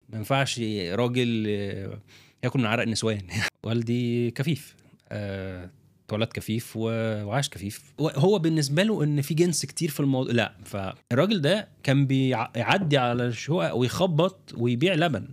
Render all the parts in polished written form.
ما ينفعش راجل ياكل من عرق النسوان. والدي كفيف، اتولد كفيف وعاش كفيف. هو بالنسبه له ان في جنس كتير في الموضوع، لا. فالراجل ده كان بيعدي على الشقق ويخبط ويبيع لبن.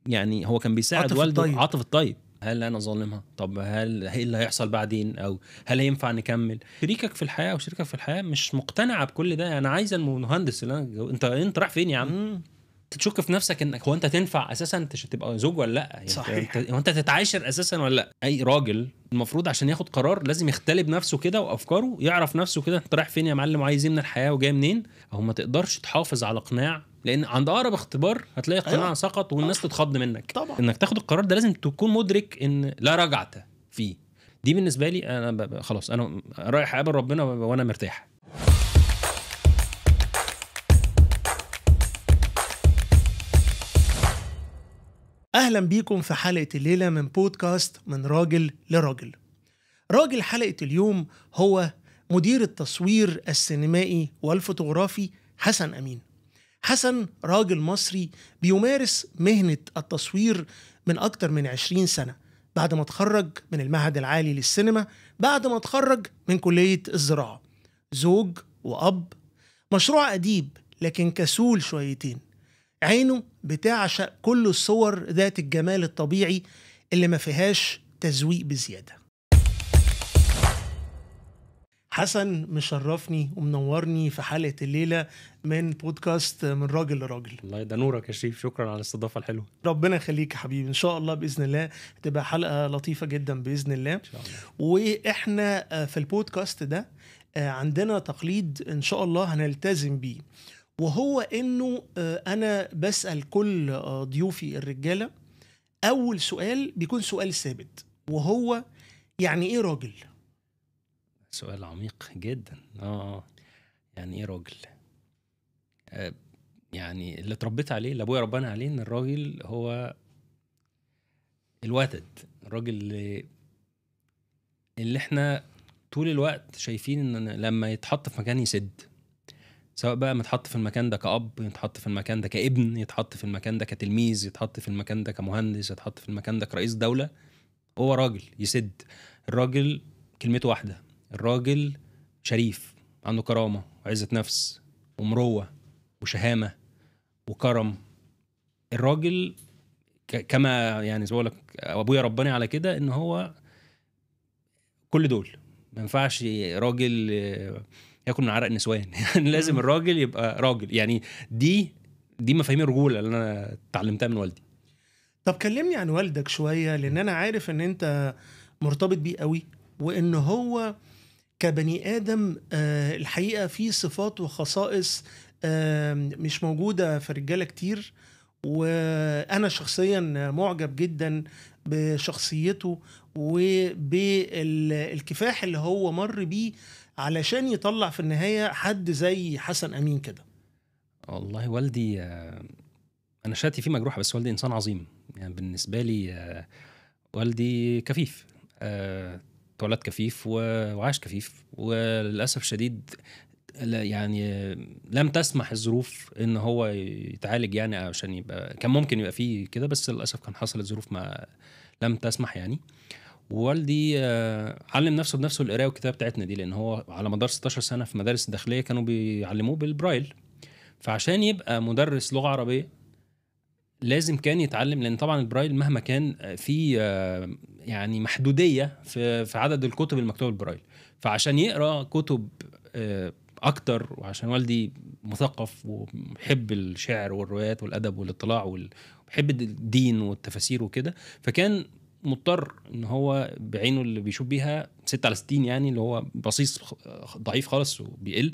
يعني هو كان بيساعد عاطف والده. الطيب. عاطف الطيب. هل انا ظالمها؟ طب هل ايه اللي هيحصل بعدين؟ او هل هينفع نكمل؟ شريكك في الحياه او شريكك في الحياه مش مقتنعه بكل ده. انا عايزه المهندس اللي انت رايح فين يا عم؟ تشك في نفسك انك هو انت تنفع اساسا تبقى زوج ولا لا؟ يعني صحيح. هو انت تتعاشر اساسا ولا لا؟ اي راجل المفروض عشان ياخد قرار لازم يختلي بنفسه كده وافكاره، يعرف نفسه كده انت رايح فين يا معلم وعايز ايه من الحياه وجاي منين. او ما تقدرش تحافظ على قناع، لان عند اقرب اختبار هتلاقي القناع أيوة. سقط والناس تتخض منك. طبعا. انك تاخد القرار ده لازم تكون مدرك ان لا رجعه فيه. دي بالنسبه لي انا خلاص انا رايح اقابل ربنا وانا مرتاح. أهلا بيكم في حلقة الليلة من بودكاست من راجل لراجل. راجل حلقة اليوم هو مدير التصوير السينمائي والفوتوغرافي حسن أمين. حسن راجل مصري بيمارس مهنة التصوير من أكتر من 20 سنة بعد ما اتخرج من المعهد العالي للسينما، بعد ما اتخرج من كلية الزراعة. زوج وأب، مشروع أديب لكن كسول شويتين. عينه بتعشق كل الصور ذات الجمال الطبيعي اللي ما فيهاش تزويق بزيادة. حسن مشرفني ومنورني في حلقة الليلة من بودكاست من راجل لراجل. الله ده نورك يا شريف، شكرا على الاستضافه الحلوه. ربنا يخليك يا حبيبي، ان شاء الله باذن الله تبقى حلقة لطيفة جدا باذن الله. ان شاء الله. واحنا في البودكاست ده عندنا تقليد ان شاء الله هنلتزم بيه، وهو انه انا بسأل كل ضيوفي الرجالة اول سؤال بيكون سؤال ثابت، وهو يعني ايه راجل؟ سؤال عميق جدا. يعني ايه راجل؟ يعني اللي اتربيت عليه، اللي ابويا ربنا عليه، ان الراجل هو الوتد، الراجل اللي احنا طول الوقت شايفين ان لما يتحط في مكان يسد، سواء بقى متحط في المكان ده كأب، يتحط في المكان ده كابن، يتحط في المكان ده كتلميذ، يتحط في المكان ده كمهندس، يتحط في المكان ده كرئيس دولة. هو راجل يسد. الراجل كلمته واحدة، الراجل شريف، عنده كرامة وعزة نفس ومروة وشهامة وكرم. الراجل كما يعني زي لك ابويا رباني على كده، ان هو كل دول. ما ينفعش راجل ياكل من عرق النسوان. يعني لازم الراجل يبقى راجل. يعني دي مفاهيم الرجولة اللي انا اتعلمتها من والدي. طب كلمني عن والدك شوية، لان انا عارف ان انت مرتبط بيه قوي، وان هو كبني آدم الحقيقة فيه صفات وخصائص مش موجودة في رجالة كتير. وأنا شخصيا معجب جدا بشخصيته وبالكفاح اللي هو مر بيه علشان يطلع في النهاية حد زي حسن أمين كده. والله والدي أنا شاتي فيه مجروحة، بس والدي إنسان عظيم. يعني بالنسبة لي والدي كفيف، اتولد كفيف وعاش كفيف. وللأسف شديد يعني لم تسمح الظروف ان هو يتعالج، يعني عشان يبقى كان ممكن يبقى فيه كده، بس للاسف كان حصلت ظروف ما لم تسمح يعني. ووالدي علم نفسه بنفسه القراءه والكتابه بتاعتنا دي، لان هو على مدار 16 سنه في مدارس الداخليه كانوا بيعلموه بالبرايل. فعشان يبقى مدرس لغه عربيه لازم كان يتعلم، لان طبعا البرايل مهما كان في يعني محدوديه في عدد الكتب المكتوبه بالبرايل. فعشان يقرا كتب اكتر، وعشان والدي مثقف وبيحب الشعر والروايات والادب والاطلاع وبيحب الدين والتفاسير وكده، فكان مضطر ان هو بعينه اللي بيشوف بيها 6/60، يعني اللي هو بصيص ضعيف خالص وبيقل،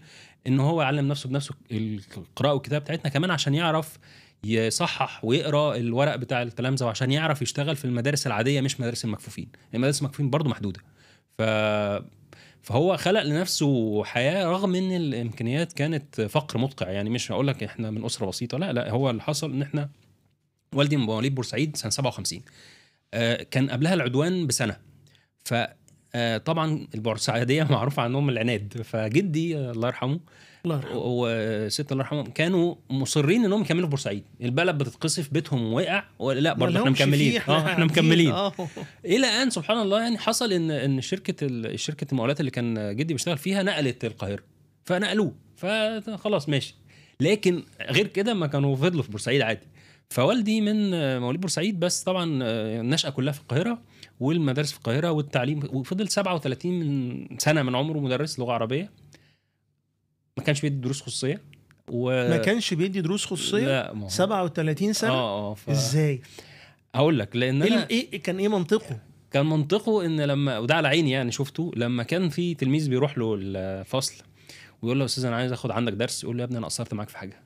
ان هو يعلم نفسه بنفسه القراءه والكتابه بتاعتنا كمان، عشان يعرف يصحح ويقرا الورق بتاع التلامذه، وعشان يعرف يشتغل في المدارس العاديه مش مدارس المكفوفين. المدارس المكفوفين برضو محدوده. فهو خلق لنفسه حياه رغم ان الامكانيات كانت فقر مدقع. يعني مش هقول لك احنا من اسره بسيطه، لا هو اللي حصل ان احنا والدي من مواليد بورسعيد سنه 57. كان قبلها العدوان بسنه. ف طبعا البورسعيديه معروف عنهم العناد. فجدي الله يرحمه الله يرحمه. وست الله يرحمهم كانوا مصرين انهم يكملوا في بورسعيد. البلد بتتقصف، بيتهم وقع، لا برضه احنا مكملين. احنا مكملين الى ان سبحان الله يعني حصل ان شركه المقاولات اللي كان جدي بيشتغل فيها نقلت القاهره، فنقلوه، فخلاص ماشي. لكن غير كده ما كانوا فضلوا في بورسعيد عادي. فوالدي من مواليد بورسعيد، بس طبعا النشأة كلها في القاهرة والمدارس في القاهرة والتعليم، وفضل 37 سنة من عمره مدرس لغة عربية. ما كانش بيدي دروس خصوصية ما كانش بيدي دروس خصوصية. لا 37 سنة. ازاي؟ هقول لك. لان انا كان ايه منطقه؟ كان منطقه ان لما، وده على عيني يعني شفته، لما كان في تلميذ بيروح له الفصل ويقول له يا استاذ انا عايز اخد عندك درس، يقول له يا ابني انا قصرت معاك في حاجه،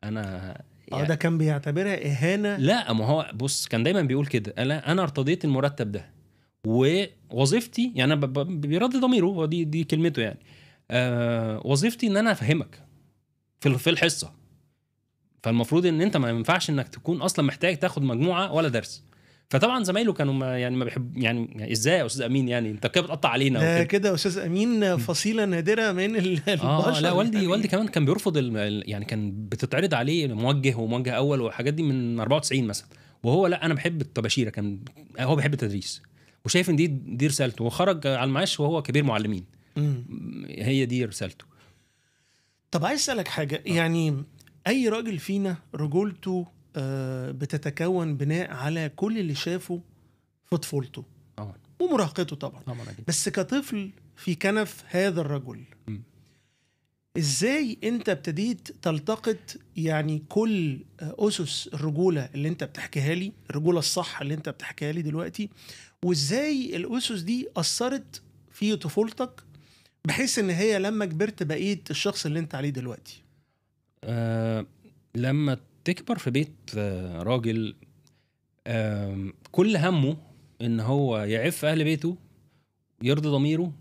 انا يعني ده كان بيعتبرها اهانه. لا، ما هو بص كان دايما بيقول كده، انا ارتضيت المرتب ده ووظيفتي، يعني انا بيرضي ضميره، ودي كلمته يعني. وظيفتي ان انا افهمك في الحصه، فالمفروض ان انت ما ينفعش انك تكون اصلا محتاج تاخد مجموعه ولا درس. فطبعا زمايله كانوا ما بيحب يعني ازاي يا استاذ امين، يعني انت كده بتقطع علينا ده كده يا استاذ امين فصيله نادره من البشر. لا والدي كمان كان بيرفض يعني كان بتتعرض عليه موجه وموجه اول وحاجات دي من 94 مثلا، وهو لا انا بحب الطباشيره، كان هو بيحب التدريس وشايف ان دي رسالته، وخرج على المعاش وهو كبير معلمين. هي دي رسالته. طب عايز اسالك حاجه، يعني اي راجل فينا رجولته بتتكون بناء على كل اللي شافه في طفولته ومراهقته طبعا. بس كطفل في كنف هذا الرجل، ازاي انت ابتديت تلتقط يعني كل اسس الرجوله اللي انت بتحكيها لي، الرجوله الصح اللي انت بتحكيها لي دلوقتي، وازاي الاسس دي اثرت في طفولتك بحيث ان هي لما كبرت بقيت الشخص اللي انت عليه دلوقتي؟ لما تكبر في بيت راجل كل همه ان هو يعف اهل بيته، يرضي ضميره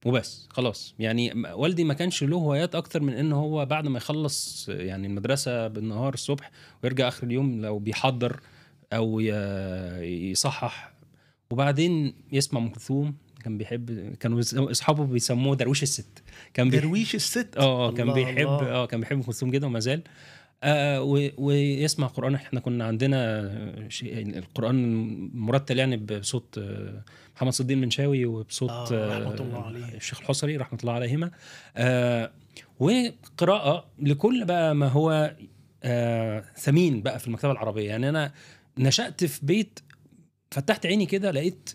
وبس، خلاص. يعني والدي ما كانش له هوايات اكتر من ان هو بعد ما يخلص يعني المدرسه بالنهار الصبح ويرجع اخر اليوم لو بيحضر او يصحح، وبعدين يسمع ام كلثوم. كان بيحب، كانوا اصحابه بيسموه درويش الست. كان درويش الست. كان بيحب كان بيحب ام كلثوم جدا وما زال. ويسمع قرآن. احنا كنا عندنا القرآن مرتل يعني بصوت محمد صديق المنشاوي وبصوت رحمة الله عليه الشيخ الحصري رحمة الله عليهما. وقراءة لكل بقى ما هو ثمين بقى في المكتبة العربية. يعني أنا نشأت في بيت فتحت عيني كده لقيت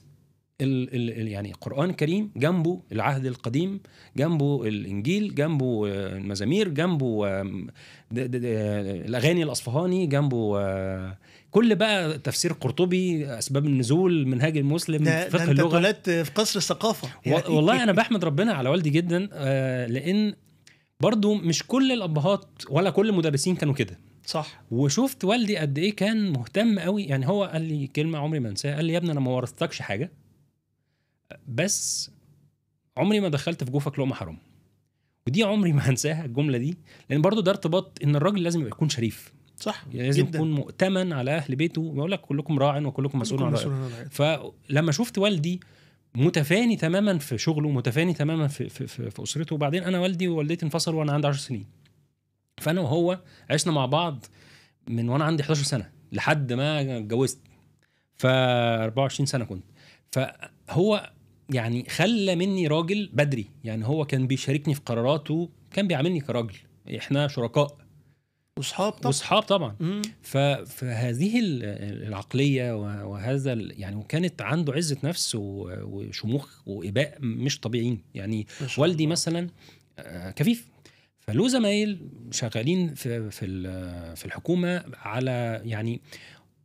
يعني القرآن الكريم جنبه العهد القديم، جنبه الإنجيل، جنبه المزامير، جنبه الأغاني الأصفهاني، جنبه كل بقى تفسير قرطبي، أسباب النزول، منهاج المسلم، فقه اللغة. ده انت في قصر الثقافة يعني. والله أنا بحمد ربنا على والدي جدا، لأن برضو مش كل الأبهات ولا كل المدرسين كانوا كده. صح. وشفت والدي قد إيه كان مهتم قوي. يعني هو قال لي كلمة عمري ما انساها، قال لي يا ابني أنا ما ورثتكش حاجة، بس عمري ما دخلت في جوفك لقمة حرام. ودي عمري ما هنساها الجملة دي، لأن برضو ده ارتباط إن الراجل لازم يكون شريف. صح. يعني لازم جداً. يكون مؤتمن على أهل بيته، ويقول لك كلكم راع وكلكم مسؤول عن رعيته. فلما شفت والدي متفاني تماما في شغله، متفاني تماما في أسرته. وبعدين أنا والدي ووالدتي انفصلوا وأنا عندي 10 سنين، فأنا وهو عشنا مع بعض من وأنا عندي 11 سنة لحد ما اتجوزت، ف 24 سنة كنت. فهو يعني خلى مني راجل بدري. يعني هو كان بيشاركني في قراراته، كان بيعاملني كراجل، احنا شركاء وصحاب طبعا. فهذه العقلية وهذا يعني، وكانت عنده عزة نفس وشموخ وإباء مش طبيعيين. يعني والدي مثلا كفيف، فله زمايل شغالين في الحكومة على يعني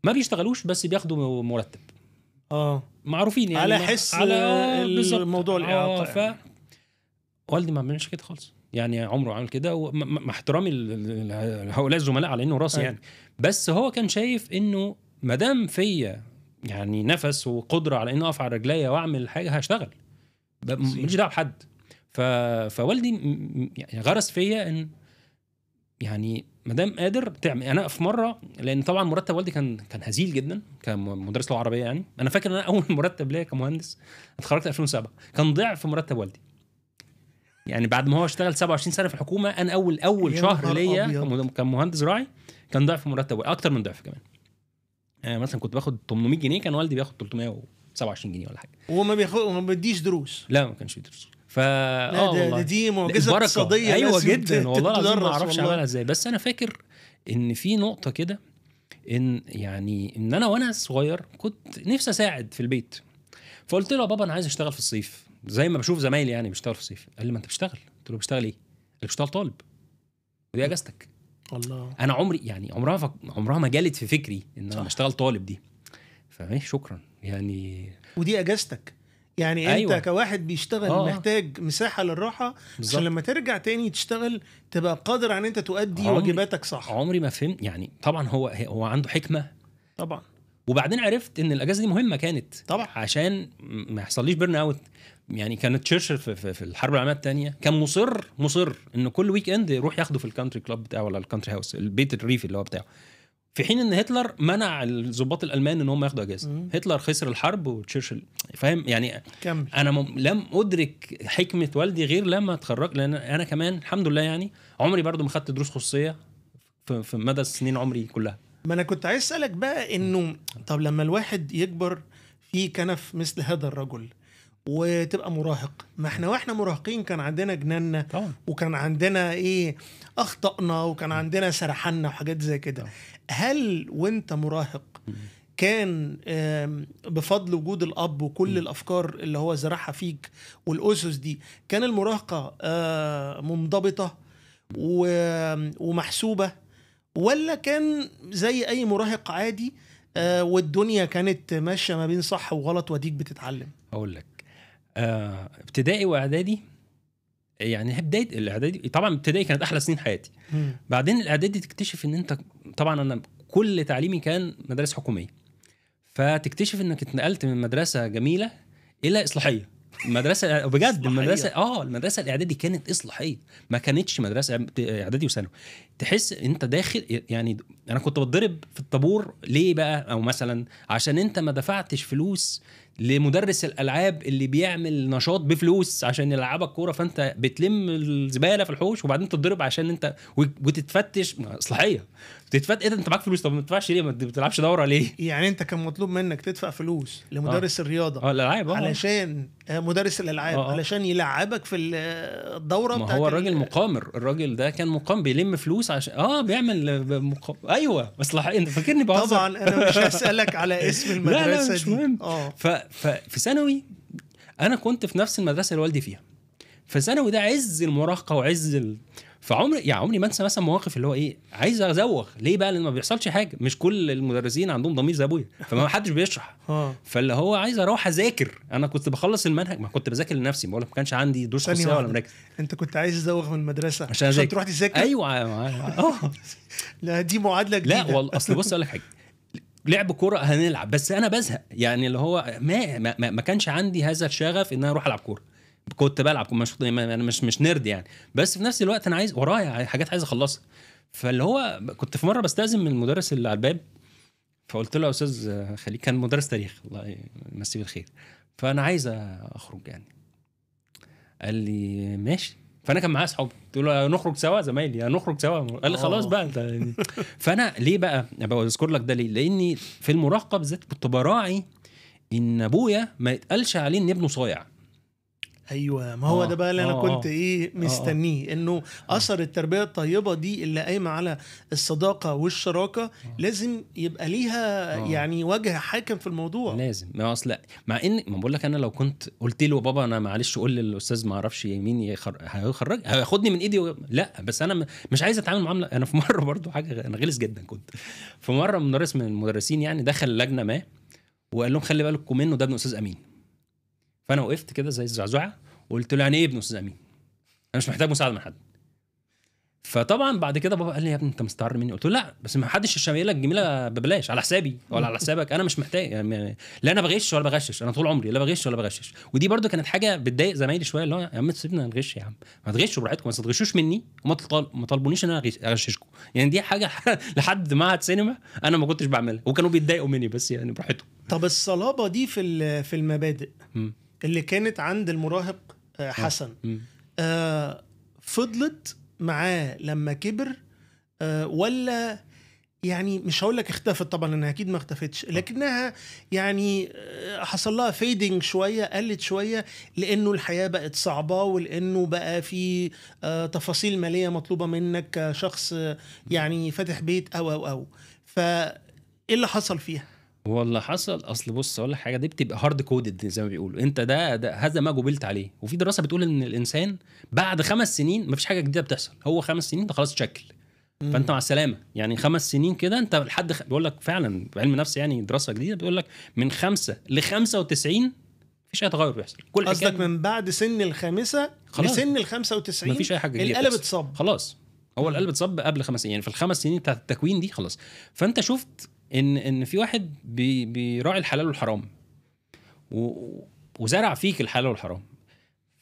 ما بيشتغلوش بس بياخدوا مرتب معروفين يعني على حس على الموضوع الإعاقة. والدي ما بيعملش كده خالص، يعني عمره عمل كده، مع احترامي لهؤلاء الزملاء على انه راسي يعني. بس هو كان شايف انه مدام فيا يعني نفس وقدره على انه اقف على رجليا واعمل حاجه هشتغل، مش دعوه بحد. فوالدي يعني غرس فيا ان يعني مدام قادر تعمل. انا في مره، لان طبعا مرتب والدي كان هزيل جدا كمدرس لغه عربيه. يعني انا فاكر ان انا اول مرتب ليا كمهندس اتخرجت 2007 كان ضعف مرتب والدي. يعني بعد ما هو اشتغل 27 سنه في الحكومه، انا اول يا شهر نهار ليا أبيض. كمهندس زراعي كان ضعف مرتبه، اكتر من ضعف كمان. يعني مثلا كنت باخد 800 جنيه، كان والدي بياخد 327 جنيه ولا حاجه. وما بيديش دروس. لا ما كانش بيدرس. لا والله دي معجزه البركة. اقتصاديه. ايوه لازم جدا والله العظيم، ما تدرس اعرفش والله. اعملها ازاي. بس انا فاكر ان في نقطه كده، ان يعني ان انا وانا صغير كنت نفسي اساعد في البيت. فقلت له يا بابا انا عايز اشتغل في الصيف زي ما بشوف زمايلي يعني بيشتغل في الصيف. قال لي ما انت بتشتغل. قلت له بشتغل ايه؟ قال لي بشتغل طالب ودي اجازتك. الله. انا عمري يعني عمرها ما جالت في فكري ان انا بشتغل طالب دي. فماشي شكرا يعني. ودي اجازتك يعني. أيوة. انت كواحد بيشتغل محتاج مساحه للراحه بالزبط. عشان لما ترجع تاني تشتغل تبقى قادر على ان انت تؤدي واجباتك صح. عمري ما فهمت يعني. طبعا هو عنده حكمه طبعا. وبعدين عرفت ان الاجازه دي مهمه كانت طبعا عشان ما يحصليش بيرن اوت. يعني كانت تشرشل في الحرب العالميه الثانيه كان مصر ان كل ويك اند يروح ياخده في الكانتري كلاب بتاعه ولا الكانتري هاوس، البيت الريفي اللي هو بتاعه، في حين ان هتلر منع الضباط الالمان ان هم ياخدوا اجازه. هتلر خسر الحرب وتشرشل فاهم يعني. كمل. انا لم ادرك حكمه والدي غير لما اتخرج، لان انا كمان الحمد لله يعني عمري برضو ما خدت دروس خصوصيه في مدى سنين عمري كلها. ما انا كنت عايز اسالك بقى انه طب لما الواحد يكبر في كنف مثل هذا الرجل وتبقى مراهق، ما احنا واحنا مراهقين كان عندنا جناننا طبعا. وكان عندنا ايه اخطأنا وكان عندنا سرحنا وحاجات زي كده. هل وانت مراهق كان بفضل وجود الاب وكل الافكار اللي هو زرعها فيك والاسس دي، كان المراهقه منضبطه ومحسوبه، ولا كان زي اي مراهق عادي والدنيا كانت ماشيه ما بين صح وغلط وديك بتتعلم؟ اقول لك ابتدائي واعدادي، يعني بدايه الاعدادي طبعا ابتدائي كانت احلى سنين حياتي. بعدين الاعدادي تكتشف ان انت طبعا انا كل تعليمي كان مدارس حكوميه، فتكتشف انك اتنقلت من مدرسه جميله الى اصلاحيه. المدرسه بجد المدرسه الاعدادي كانت اصلاحيه، ما كانتش مدرسه اعدادي وثانوي. تحس انت داخل يعني. انا كنت بتضرب في الطابور ليه بقى؟ او مثلا عشان انت ما دفعتش فلوس لمدرس الالعاب اللي بيعمل نشاط بفلوس عشان يلعبك كوره، فانت بتلم الزباله في الحوش وبعدين تتضرب عشان انت وتتفتش. اصلاحيه تتفت ايه ده؟ انت معاك فلوس، طب ما تدفعش ليه؟ ما بتلعبش دوره ليه؟ يعني انت كان مطلوب منك تدفع فلوس لمدرس الرياضه الالعاب علشان مدرس الالعاب علشان يلعبك في الدوره بتاعت. ما هو الراجل مقامر، الراجل ده كان مقام بيلم فلوس عشان بيعمل ايوه اصلاحيه. انت فاكرني بهزر؟ طبعا انا مش هسالك على اسم المدرسه. لا مش مهم. ففي ثانوي انا كنت في نفس المدرسه اللي والدي فيها. فثانوي ده عز المراهقه وعز عمري ما انسى مثلا مواقف اللي هو ايه عايز ازوغ ليه بقى، لان ما بيحصلش حاجه. مش كل المدرسين عندهم ضمير زي ابويا، فما حدش بيشرح. فاللي هو عايز اروح اذاكر. انا كنت بخلص المنهج، ما كنت بذاكر لنفسي، بقول لك ما كانش عندي دروس خصوصيه ولا مراكز. انت كنت عايز تزوغ من المدرسه عشان تروح تذاكر؟ ايوه لا دي معادله جديده. لا والله اصل بص اقول لك حاجه، لعب كوره هنلعب بس انا بزهق يعني. اللي هو ما كانش عندي هذا الشغف ان انا اروح العب كوره. كنت بلعب انا مش نيرد يعني، بس في نفس الوقت انا عايز ورايا حاجات عايز اخلصها. فاللي هو كنت في مره بستأذن من المدرس اللي على الباب، فقلت له يا استاذ خليل، كان مدرس تاريخ الله يمسيه بالخير، فانا عايز اخرج يعني. قال لي ماشي. فانا كان معايا اصحابي، قلت له نخرج سوا زمايلي، نخرج سوا. قال لي خلاص بقى انت يعني. فانا ليه بقى بذكر لك ده ليه؟ لاني في المراهقه بالذات كنت براعي ان ابويا ما يتقالش عليه ان ابنه صايع. ايوه ما هو ده بقى اللي انا كنت مستنيه، انه اثر التربيه الطيبه دي اللي قايمه على الصداقه والشراكه لازم يبقى ليها يعني وجه حاكم في الموضوع. لازم. ما اصل مع ان ما بقول لك، انا لو كنت قلت له بابا انا معلش قول للاستاذ ما اعرفش مين هيخرج هياخدني من ايدي لا بس انا مش عايز اتعامل معامله. انا في مره برضو حاجه انا غلس جدا، كنت في مره مدرس من المدرسين يعني دخل لجنه ما وقال لهم خلي بالكم منه ده ابن استاذ امين. فانا وقفت كده زي الزعزعه وقلت له يعني ايه ابن استاذ امين؟ انا مش محتاج مساعده من حد. فطبعا بعد كده بابا قال لي يا ابني انت مستعر مني. قلت له لا بس ما حدش الشماليه الجميله ببلاش على حسابي ولا على حسابك، انا مش محتاج يعني. لا انا بغش ولا بغشش، انا طول عمري لا بغش ولا بغشش. ودي برضو كانت حاجه بتضايق زمايلي شويه، اللي هو يا عم تسيبنا نغش يا عم، ما تغشوا براحتكم بس ما تغشوش مني وما طالبونيش ان انا اغششكم يعني. دي حاجه لحد معهد سينما انا ما كنتش بعملها وكانوا بيتضايقوا مني بس يعني براحتهم. طب الصلابه دي في المبادئ اللي كانت عند المراهق حسن فضلت معاه لما كبر ولا يعني مش هقول لك اختفت طبعا، انها اكيد ما اختفتش، لكنها يعني حصل لها فيدنج شويه، قلت شويه، لانه الحياه بقت صعبه، ولانه بقى في تفاصيل ماليه مطلوبه منك كشخص يعني فاتح بيت او فايه اللي حصل فيها؟ والله حصل. اصل بص اقول لك حاجه، دي بتبقى هارد كودد زي ما بيقولوا، انت ده هذا ما جبلت عليه. وفي دراسه بتقول ان الانسان بعد 5 سنين مفيش حاجه جديده بتحصل، هو 5 سنين ده خلاص شكل، فانت مع السلامه. يعني 5 سنين كده انت لحد بيقول لك فعلا بعلم نفس، يعني دراسه جديده بتقول لك من 5 ل 95 مفيش اي تغير بيحصل. كل قصدك من بعد سن الخامسة خلاص لسن ال 95 مفيش اي حاجه جديده القلب بتحصل. اتصاب خلاص هو القلب اتصاب قبل 5 سنين، يعني في ال5 سنين بتاعت التكوين دي خلاص. فانت شفت ان في واحد بيراعي الحلال والحرام وزرع فيك الحلال والحرام،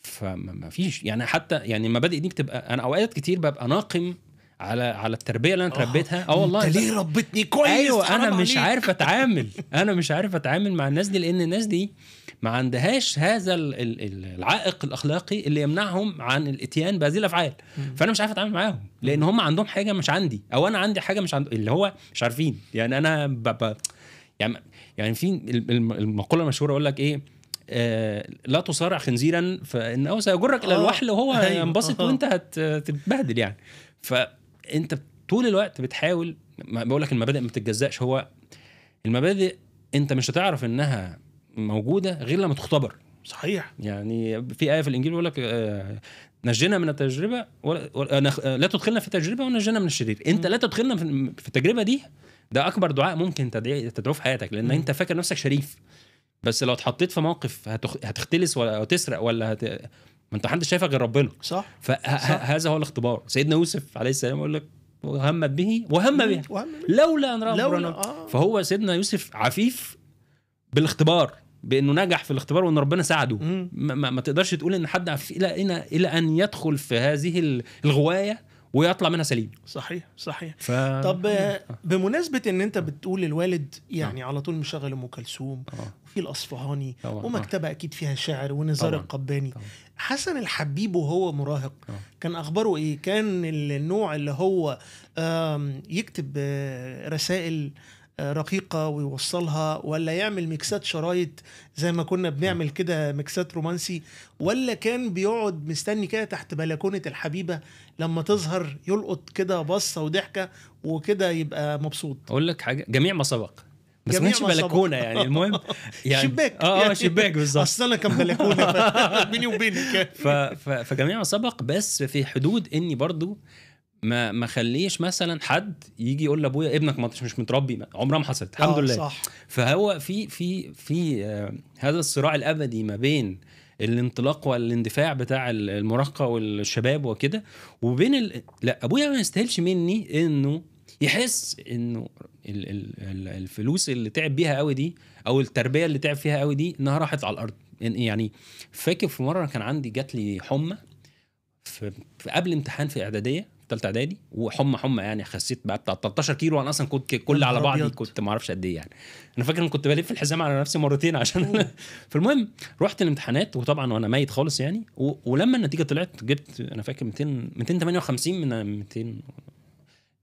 فما فيش يعني حتى يعني المبادئ دي بتبقى، انا اوقات كتير ببقى ناقم على التربيه اللي انا تربيتها. والله انت ليه ربتني كويس؟ ايوه انا حرام مش عليك. عارف اتعامل انا مش عارف اتعامل مع الناس دي، لان الناس دي ما عندهاش هذا العائق الاخلاقي اللي يمنعهم عن الاتيان بهذه الافعال. فانا مش عارف اتعامل معاهم، لان هم عندهم حاجه مش عندي، او انا عندي حاجه مش اللي هو مش عارفين. يعني انا يعني في المقوله المشهوره يقول لك ايه، لا تصارع خنزيرا فانه سيجرك الى الوحل وهو ينبسط وانت هتتبهدل يعني. فانت طول الوقت بتحاول، بقول لك المبادئ ما بتتجزأش. هو المبادئ انت مش هتعرف انها موجوده غير لما تختبر. صحيح. يعني في آية في الإنجيل بيقول لك نجنا من التجربة لا تدخلنا في التجربة ونجنا من الشرير. انت لا تدخلنا في التجربة دي، ده أكبر دعاء ممكن تدعوه في حياتك، لأن انت فاكر نفسك شريف، بس لو اتحطيت في موقف هتختلس ولا تسرق ولا ما انت محدش شايفك غير ربنا. صح. فهذا هو الاختبار. سيدنا يوسف عليه السلام يقول لك وهم به لولا أن رأى برهان. فهو سيدنا يوسف عفيف بالاختبار، بانه نجح في الاختبار وان ربنا ساعده. ما تقدرش تقول ان حد عفيف الى ان يدخل في هذه الغوايه ويطلع منها سليم. صحيح. طب بمناسبه ان انت بتقول الوالد يعني على طول مشغل ام كلثوم وفي الاصفهاني ومكتبه اكيد فيها شعر ونزار القباني، حسن الحبيب وهو مراهق كان اخباره ايه؟ كان النوع اللي هو يكتب رسائل رقيقة ويوصلها، ولا يعمل ميكسات شرايط زي ما كنا بنعمل كده ميكسات رومانسي، ولا كان بيقعد مستني كده تحت بلكونة الحبيبة لما تظهر يلقط كده بصة وضحكة وكده يبقى مبسوط؟ اقول لك حاجة، جميع ما سبق، بس ما كانش بلكونة يعني. المهم يعني شباك يعني شباك بالظبط. اصلا كان بلكونة بيني وبينك. فجميع ما سبق، بس في حدود اني برضو ما خليش مثلا حد يجي يقول لابويا ابنك مش متربي، عمرها ما حصلت الحمد لله. صح. فهو في هذا الصراع الابدي ما بين الانطلاق والاندفاع بتاع المراهقه والشباب وكده، وبين لا ابويا ما يستاهلش مني انه يحس انه الفلوس اللي تعب بيها قوي دي او التربيه اللي تعب فيها قوي دي انها راحت على الارض. يعني فاكر في مره كان عندي جات لي حمى في قبل امتحان في اعداديه، ثالثه اعدادي، وحمى يعني خسيت بقى بتاع 13 كيلو. وانا اصلا كنت كل على بعضي كنت ما اعرفش قد ايه يعني. انا فاكر ان كنت بلف الحزام على نفسي مرتين عشان فالمهم رحت الامتحانات، وطبعا وانا ميت خالص يعني. ولما النتيجه طلعت جبت انا فاكر 258 من 200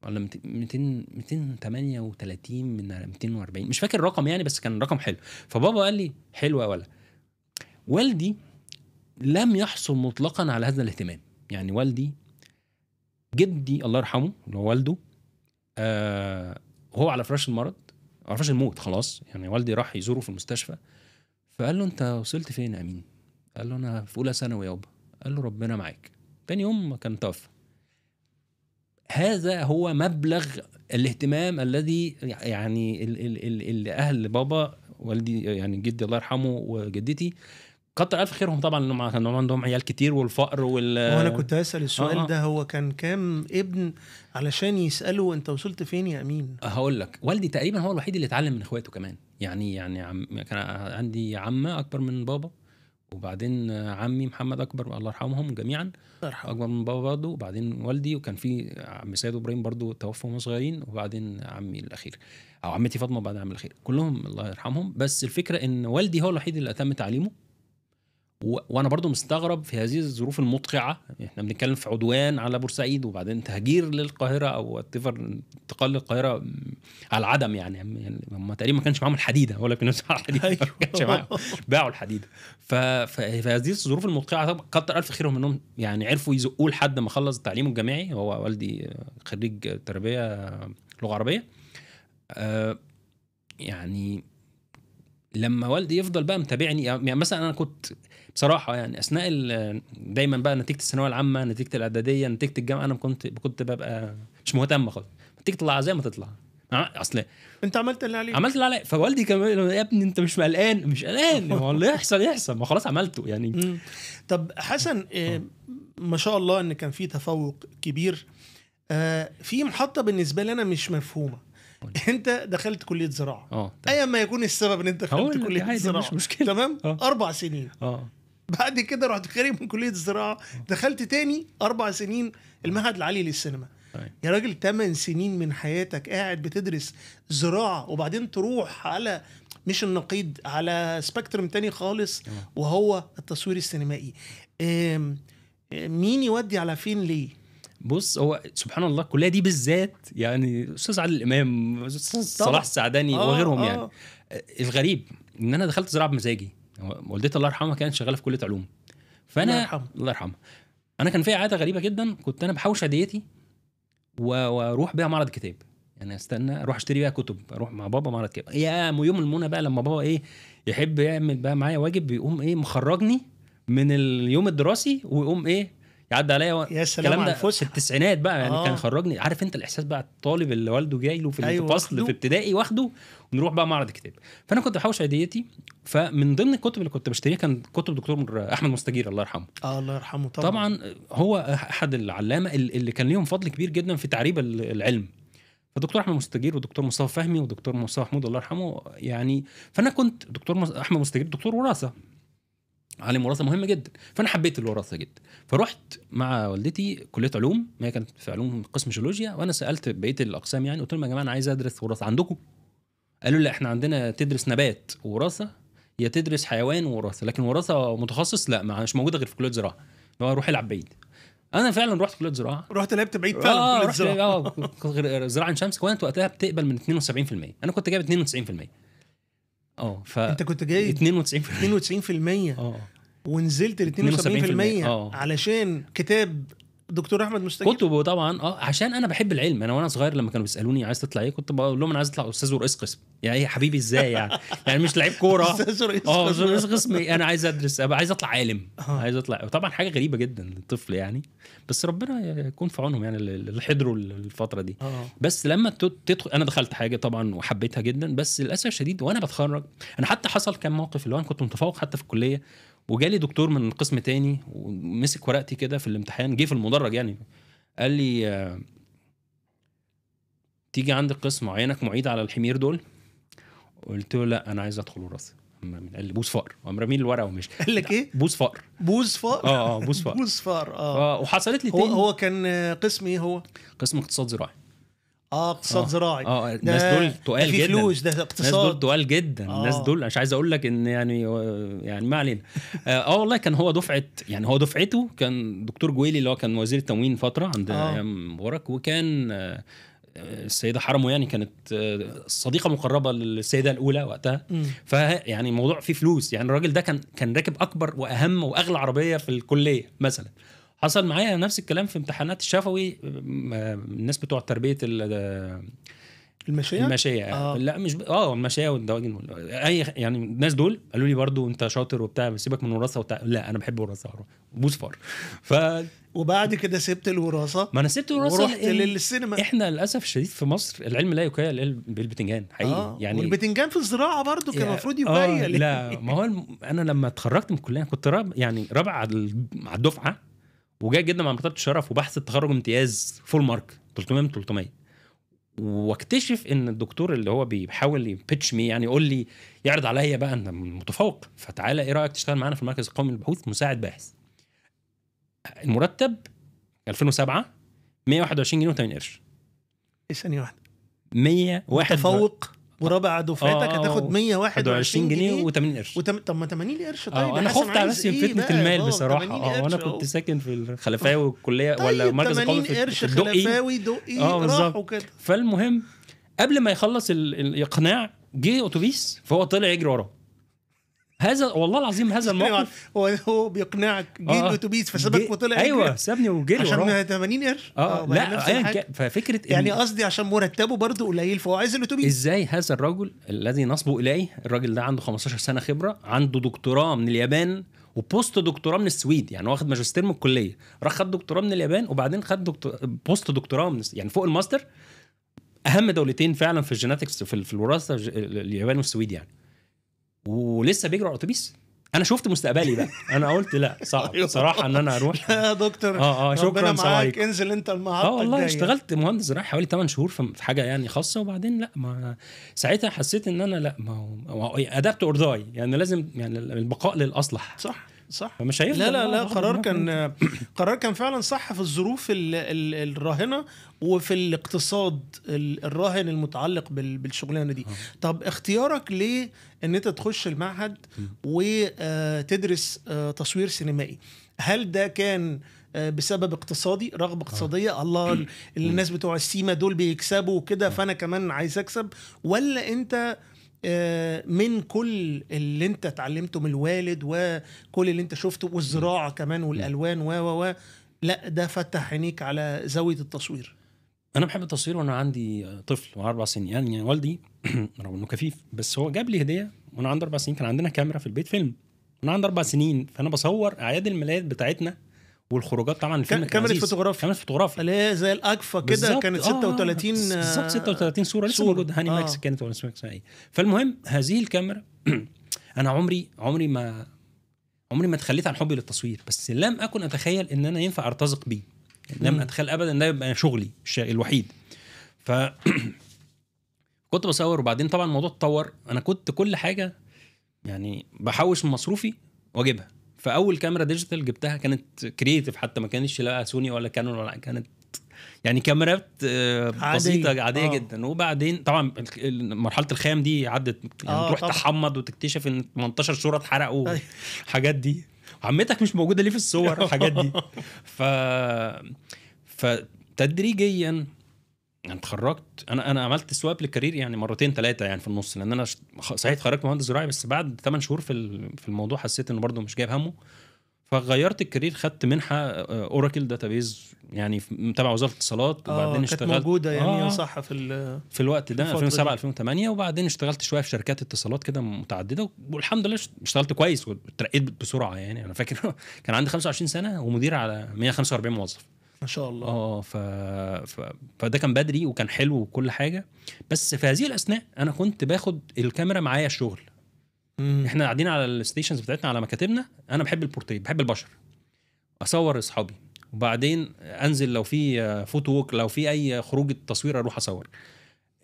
ولا 238 من 240، مش فاكر الرقم يعني، بس كان رقم حلو. فبابا قال لي حلوه ولا. والدي لم يحصل مطلقا على هذا الاهتمام. يعني والدي جدي الله يرحمه اللي هو والده وهو على فراش المرض، على فراش الموت خلاص يعني، والدي راح يزوره في المستشفى، فقال له انت وصلت فين يا امين؟ قال له انا في اولى ثانوي يابا. قال له ربنا معاك. تاني يوم كان توفى. هذا هو مبلغ الاهتمام الذي يعني اللي اهل بابا والدي يعني جدي الله يرحمه وجدتي كتر ألف خيرهم طبعا، لأنهم كانوا عندهم عيال كتير والفقر وأنا كنت أسأل السؤال ده، هو كان كام ابن علشان يسأله أنت وصلت فين يا أمين؟ هقول لك والدي تقريبا هو الوحيد اللي اتعلم من إخواته كمان. يعني كان عندي عمة أكبر من بابا، وبعدين عمي محمد أكبر الله يرحمهم جميعا أكبر من بابا برضه، وبعدين والدي، وكان في عم سيد إبراهيم برضه توفوا وهم صغيرين، وبعدين عمي الأخير أو عمتي فاطمة بعد عمي الأخير، كلهم الله يرحمهم. بس الفكرة إن والدي هو الوحيد اللي أتم تعليمه، وانا برضو مستغرب في هذه الظروف المدقعه، احنا بنتكلم في عدوان على بورسعيد وبعدين تهجير للقاهره او انتقال للقاهره على العدم، يعني هم تقريبا ما كانش معاهم الحديده ولا كانوا معاهم الحديده، ما كانش معاهم، باعوا الحديده. في هذه الظروف المدقعه طبعا كتر الف خيرهم انهم يعني عرفوا يزقوه لحد ما خلص تعليمه الجامعي. هو والدي خريج تربيه لغه عربيه. يعني لما والدي يفضل بقى متابعني، يعني مثلا انا كنت بصراحه يعني اثناء دايما بقى نتيجه الثانويه العامه، نتيجه الاعداديه، نتيجه الجامعه، انا كنت ببقى مش مهتم خالص، تيجي تطلع زي ما تطلع. اصل انت عملت اللي عليك. عملت اللي عليا. فوالدي كمان يا ابني انت مش قلقان؟ مش قلقان، هو اللي يحصل ما خلاص عملته يعني. طب حسن، ما شاء الله ان كان في تفوق كبير. في محطه بالنسبه لي انا مش مفهومه. انت دخلت كليه زراعه، ايا ما يكون السبب ان انت دخلت كليه زراعه، مش مشكله، تمام. 4 سنين. بعد كده رحت خارج من كليه الزراعه، دخلت تاني 4 سنين المعهد العالي للسينما. يا راجل 8 سنين من حياتك قاعد بتدرس زراعه، وبعدين تروح على مش النقيض، على سبيكترم تاني خالص وهو التصوير السينمائي. مين يودي على فين ليه؟ بص، هو سبحان الله الكليه دي بالذات، يعني استاذ عادل الامام، استاذ صلاح السعداني وغيرهم يعني. الغريب ان انا دخلت زراعه بمزاجي. والدتي الله يرحمها كانت شغاله في كليه علوم، فانا الله يرحمها انا كان فيها عاده غريبه جدا. كنت انا بحوش عاديتي واروح بيها معرض كتاب، يعني استنى اروح اشتري بيها كتب، اروح مع بابا معرض كتاب. يا يوم المنى بقى لما بابا يحب يعمل بقى معايا واجب، بيقوم مخرجني من اليوم الدراسي ويقوم يعدي عليا. يا سلام على الفسحه في التسعينات بقى يعني. كان خرجني، عارف انت الاحساس بقى، الطالب اللي والده جاي له في الفصل في ابتدائي واخده ونروح بقى معرض كتاب. فانا كنت بحوش عيديتي، فمن ضمن الكتب اللي كنت بشتريها كان كتب دكتور احمد مستجير الله يرحمه. الله يرحمه طبعا هو احد العلامه اللي كان ليهم فضل كبير جدا في تعريب العلم. فدكتور احمد مستجير ودكتور مصطفى فهمي ودكتور مصطفى محمود الله يرحمه يعني. فانا كنت دكتور احمد مستجير دكتور وراثه، عالم وراثه مهم جدا، فانا حبيت الوراثه جدا. فرحت مع والدتي كليه علوم، ما هي كانت في علوم قسم جيولوجيا، وانا سالت بقيه الاقسام يعني، قلت لهم يا جماعه انا عايز ادرس وراثه عندكم؟ قالوا لا احنا عندنا تدرس نبات ووراثه، يا تدرس حيوان ووراثه، لكن وراثه متخصص لا، مش موجوده غير في كليه زراعه. روح العب بعيد. انا فعلا رحت كليه زراعه، رحت لعبت بعيد فعلا. كليه زراعه زراعه عين شمس كانت وقتها بتقبل من 72%، انا كنت جايب 92%. انت كنت جايب 92%. ونزلت ل 72% علشان كتاب دكتور احمد مستجير. كتبه طبعا عشان انا بحب العلم. انا وانا صغير لما كانوا بيسالوني عايز تطلع ايه، كنت بقول لهم انا عايز اطلع استاذ ورئيس قسم. يعني ايه يا حبيبي ازاي يعني مش لعيب كوره استاذ رئيس قسم. انا عايز ادرس، عايز اطلع عالم، عايز اطلع. طبعا حاجه غريبه جدا للطفل يعني، بس ربنا يكون في عونهم يعني اللي حضروا الفتره دي. بس لما تدخل، انا دخلت حاجه طبعا وحبيتها جدا، بس للاسف الشديد وانا بتخرج انا حتى حصل كام موقف اللي انا كنت متفوق حتى في الكليه، وجالي دكتور من قسم تاني ومسك ورقتي كده في الامتحان، جه في المدرج يعني، قال لي تيجي عند القسم عينك معيد على الحمير دول؟ قلت له لا انا عايز ادخل وراثه. قال لي بوز فقر، قام رامين الورقه ومشي. قال لك ايه؟ بوز فقر. بوز فقر. بوز فقر. بوز فقر. وحصلت لي تاني. هو كان قسم ايه؟ هو قسم اقتصاد زراعي. اقتصاد زراعي. الناس دول تقال جدا، فلوس، ده اقتصاد. الناس دول تقال جدا. الناس دول مش عايز اقول لك ان يعني ما علينا. والله كان هو دفعه، يعني هو دفعته كان دكتور جويلي اللي هو كان وزير التموين فتره عند ايام مبارك، وكان السيده حرمه يعني كانت صديقه مقربه للسيده الاولى وقتها. فيعني الموضوع فيه فلوس يعني. الراجل ده كان راكب اكبر واهم واغلى عربيه في الكليه مثلا. حصل معايا نفس الكلام في امتحانات الشفوي. الناس بتوع تربيه المشاية. لا مش المشاية والدواجن اي يعني. الناس دول قالوا لي برضو انت شاطر وبتاع، سيبك من الوراثه وبتاع. لا انا بحب الوراثه، بوز فار. وبعد كده سبت الوراثه. ما انا سبت الوراثه ورحت للسينما. احنا للاسف الشديد في مصر العلم لا يكيل بالبتنجان حقيقي يعني. والبتنجان في الزراعه برضو كان المفروض يكيل. لا ما هو انا لما اتخرجت من الكليه كنت رابع على الدفعه، وجاي جدا مع مرتبه الشرف وبحث التخرج امتياز فول مارك 300 من 300. واكتشف ان الدكتور اللي هو بيحاول يبيتش مي يعني يقول لي، يعرض عليا بقى انت متفوق فتعالى ايه رايك تشتغل معانا في المركز القومي للبحوث مساعد باحث. المرتب 2007 121 جنيه و80 قرش. ثانيه واحده. 101 متفوق ورابع دفعتك هتاخد 121 جنيه و80 قرش. طب ما 80 قرش طيب. انا خفت على نفسي من فتنه المال بصراحه. انا كنت ساكن في الخلفاوي والكليه طيب ولا مركز القومي 80 قرش خلفاوي دقي راحوا كده. فالمهم قبل ما يخلص الاقناع جه اتوبيس فهو طلع يجري وراه. هذا والله العظيم هذا الموقف هو بيقنعك جه الاتوبيس فسابك وطلع يجري. ايوه سابني وجري وراه عشان 80 قرش. لا ففكره يعني قصدي عشان مرتبه برضو قليل فهو عايز الاتوبيس. ازاي هذا الرجل الذي نصبه اليه؟ الراجل ده عنده 15 سنه خبره، عنده دكتوراه من اليابان وبوست دكتوراه من السويد، يعني واخد ماجستير من الكليه، راح خد دكتوراه من اليابان وبعدين خد بوست دكتوراه من يعني فوق الماستر. اهم دولتين فعلا في الجيناتكس في الوراثه اليابان والسويد يعني، ولسه بيجروا على الاتوبيس. انا شفت مستقبلي بقى. انا قلت لا صعب صراحه ان انا اروح. يا دكتور شكرا معاك، انزل انت المحطه. والله اشتغلت مهندس زراعي حوالي 8 شهور في حاجه يعني خاصه، وبعدين لا ما ساعتها حسيت ان انا لا ما ادابت اور داي، يعني لازم يعني البقاء للاصلح. صح فمش هيفضل. لا قرار كان فعلا صح في الظروف الراهنه وفي الاقتصاد الراهن المتعلق بالشغلانه دي. طب اختيارك ليه ان انت تخش المعهد وتدرس تصوير سينمائي، هل ده كان بسبب اقتصادي، رغبه اقتصاديه، الله الناس بتوع السيما دول بيكسبوا كده فانا كمان عايز اكسب، ولا انت من كل اللي انت اتعلمته من الوالد وكل اللي انت شفته والزراعه كمان والالوان و لا ده فتح عينيك على زاويه التصوير؟ انا بحب التصوير وانا عندي طفل و4 سنين. يعني والدي رغم انه كفيف بس هو جاب لي هديه وانا عندي 4 سنين. كان عندنا كاميرا في البيت فيلم وانا عندي 4 سنين، فانا بصور اعياد الميلاد بتاعتنا والخروجات. طبعا الفيلم كاميرا فوتوغرافي اللي هي زي الاكفا كده، كانت 36 بالظبط 36 صوره لسه موجوده. هاني ماكس كانت ولا اسمها ايه. فالمهم هذه الكاميرا انا عمري ما تخليت عن حبي للتصوير، بس لم اكن اتخيل ان انا ينفع ارتزق بيه. لم اتخيل ابدا ان ده يبقى شغلي الوحيد. ف كنت بصور وبعدين طبعا الموضوع اتطور. انا كنت كل حاجه يعني بحوش من مصروفي واجيبها. فاول كاميرا ديجيتال جبتها كانت كرييتيف، حتى ما كانتش لا سوني ولا كانون ولا، كانت يعني كاميرات بسيطه عاديه جدا. وبعدين طبعا مرحله الخام دي عدت، يعني تروح تحمض وتكتشف ان 18 صوره اتحرقوا حاجات دي، عمتك مش موجوده ليه في الصور الحاجات دي. فتدريجيا يعني اتخرجت. انا عملت سواب للكارير يعني 2-3 يعني في النص، لان انا صحيح اتخرجت مهندس زراعي بس بعد 8 شهور في الموضوع حسيت انه برضو مش جايب همه، فغيرت الكارير. خدت منحه اوراكل داتابيز يعني تبع وزاره الاتصالات، وبعدين اشتغلت كانت موجوده يعني صح في الوقت ده 2007 2008. وبعدين اشتغلت شويه في شركات اتصالات كده متعدده، والحمد لله اشتغلت كويس وترقيت بسرعه. يعني انا فاكر كان عندي 25 سنه ومدير على 145 موظف ما شاء الله. فده كان بدري وكان حلو وكل حاجه. بس في هذه الاثناء انا كنت باخد الكاميرا معايا الشغل. احنا قاعدين على الستيشنز بتاعتنا على مكاتبنا، انا بحب البورتريه، بحب البشر، اصور اصحابي، وبعدين انزل لو في فوتو ووك، لو في اي خروج تصوير اروح اصور.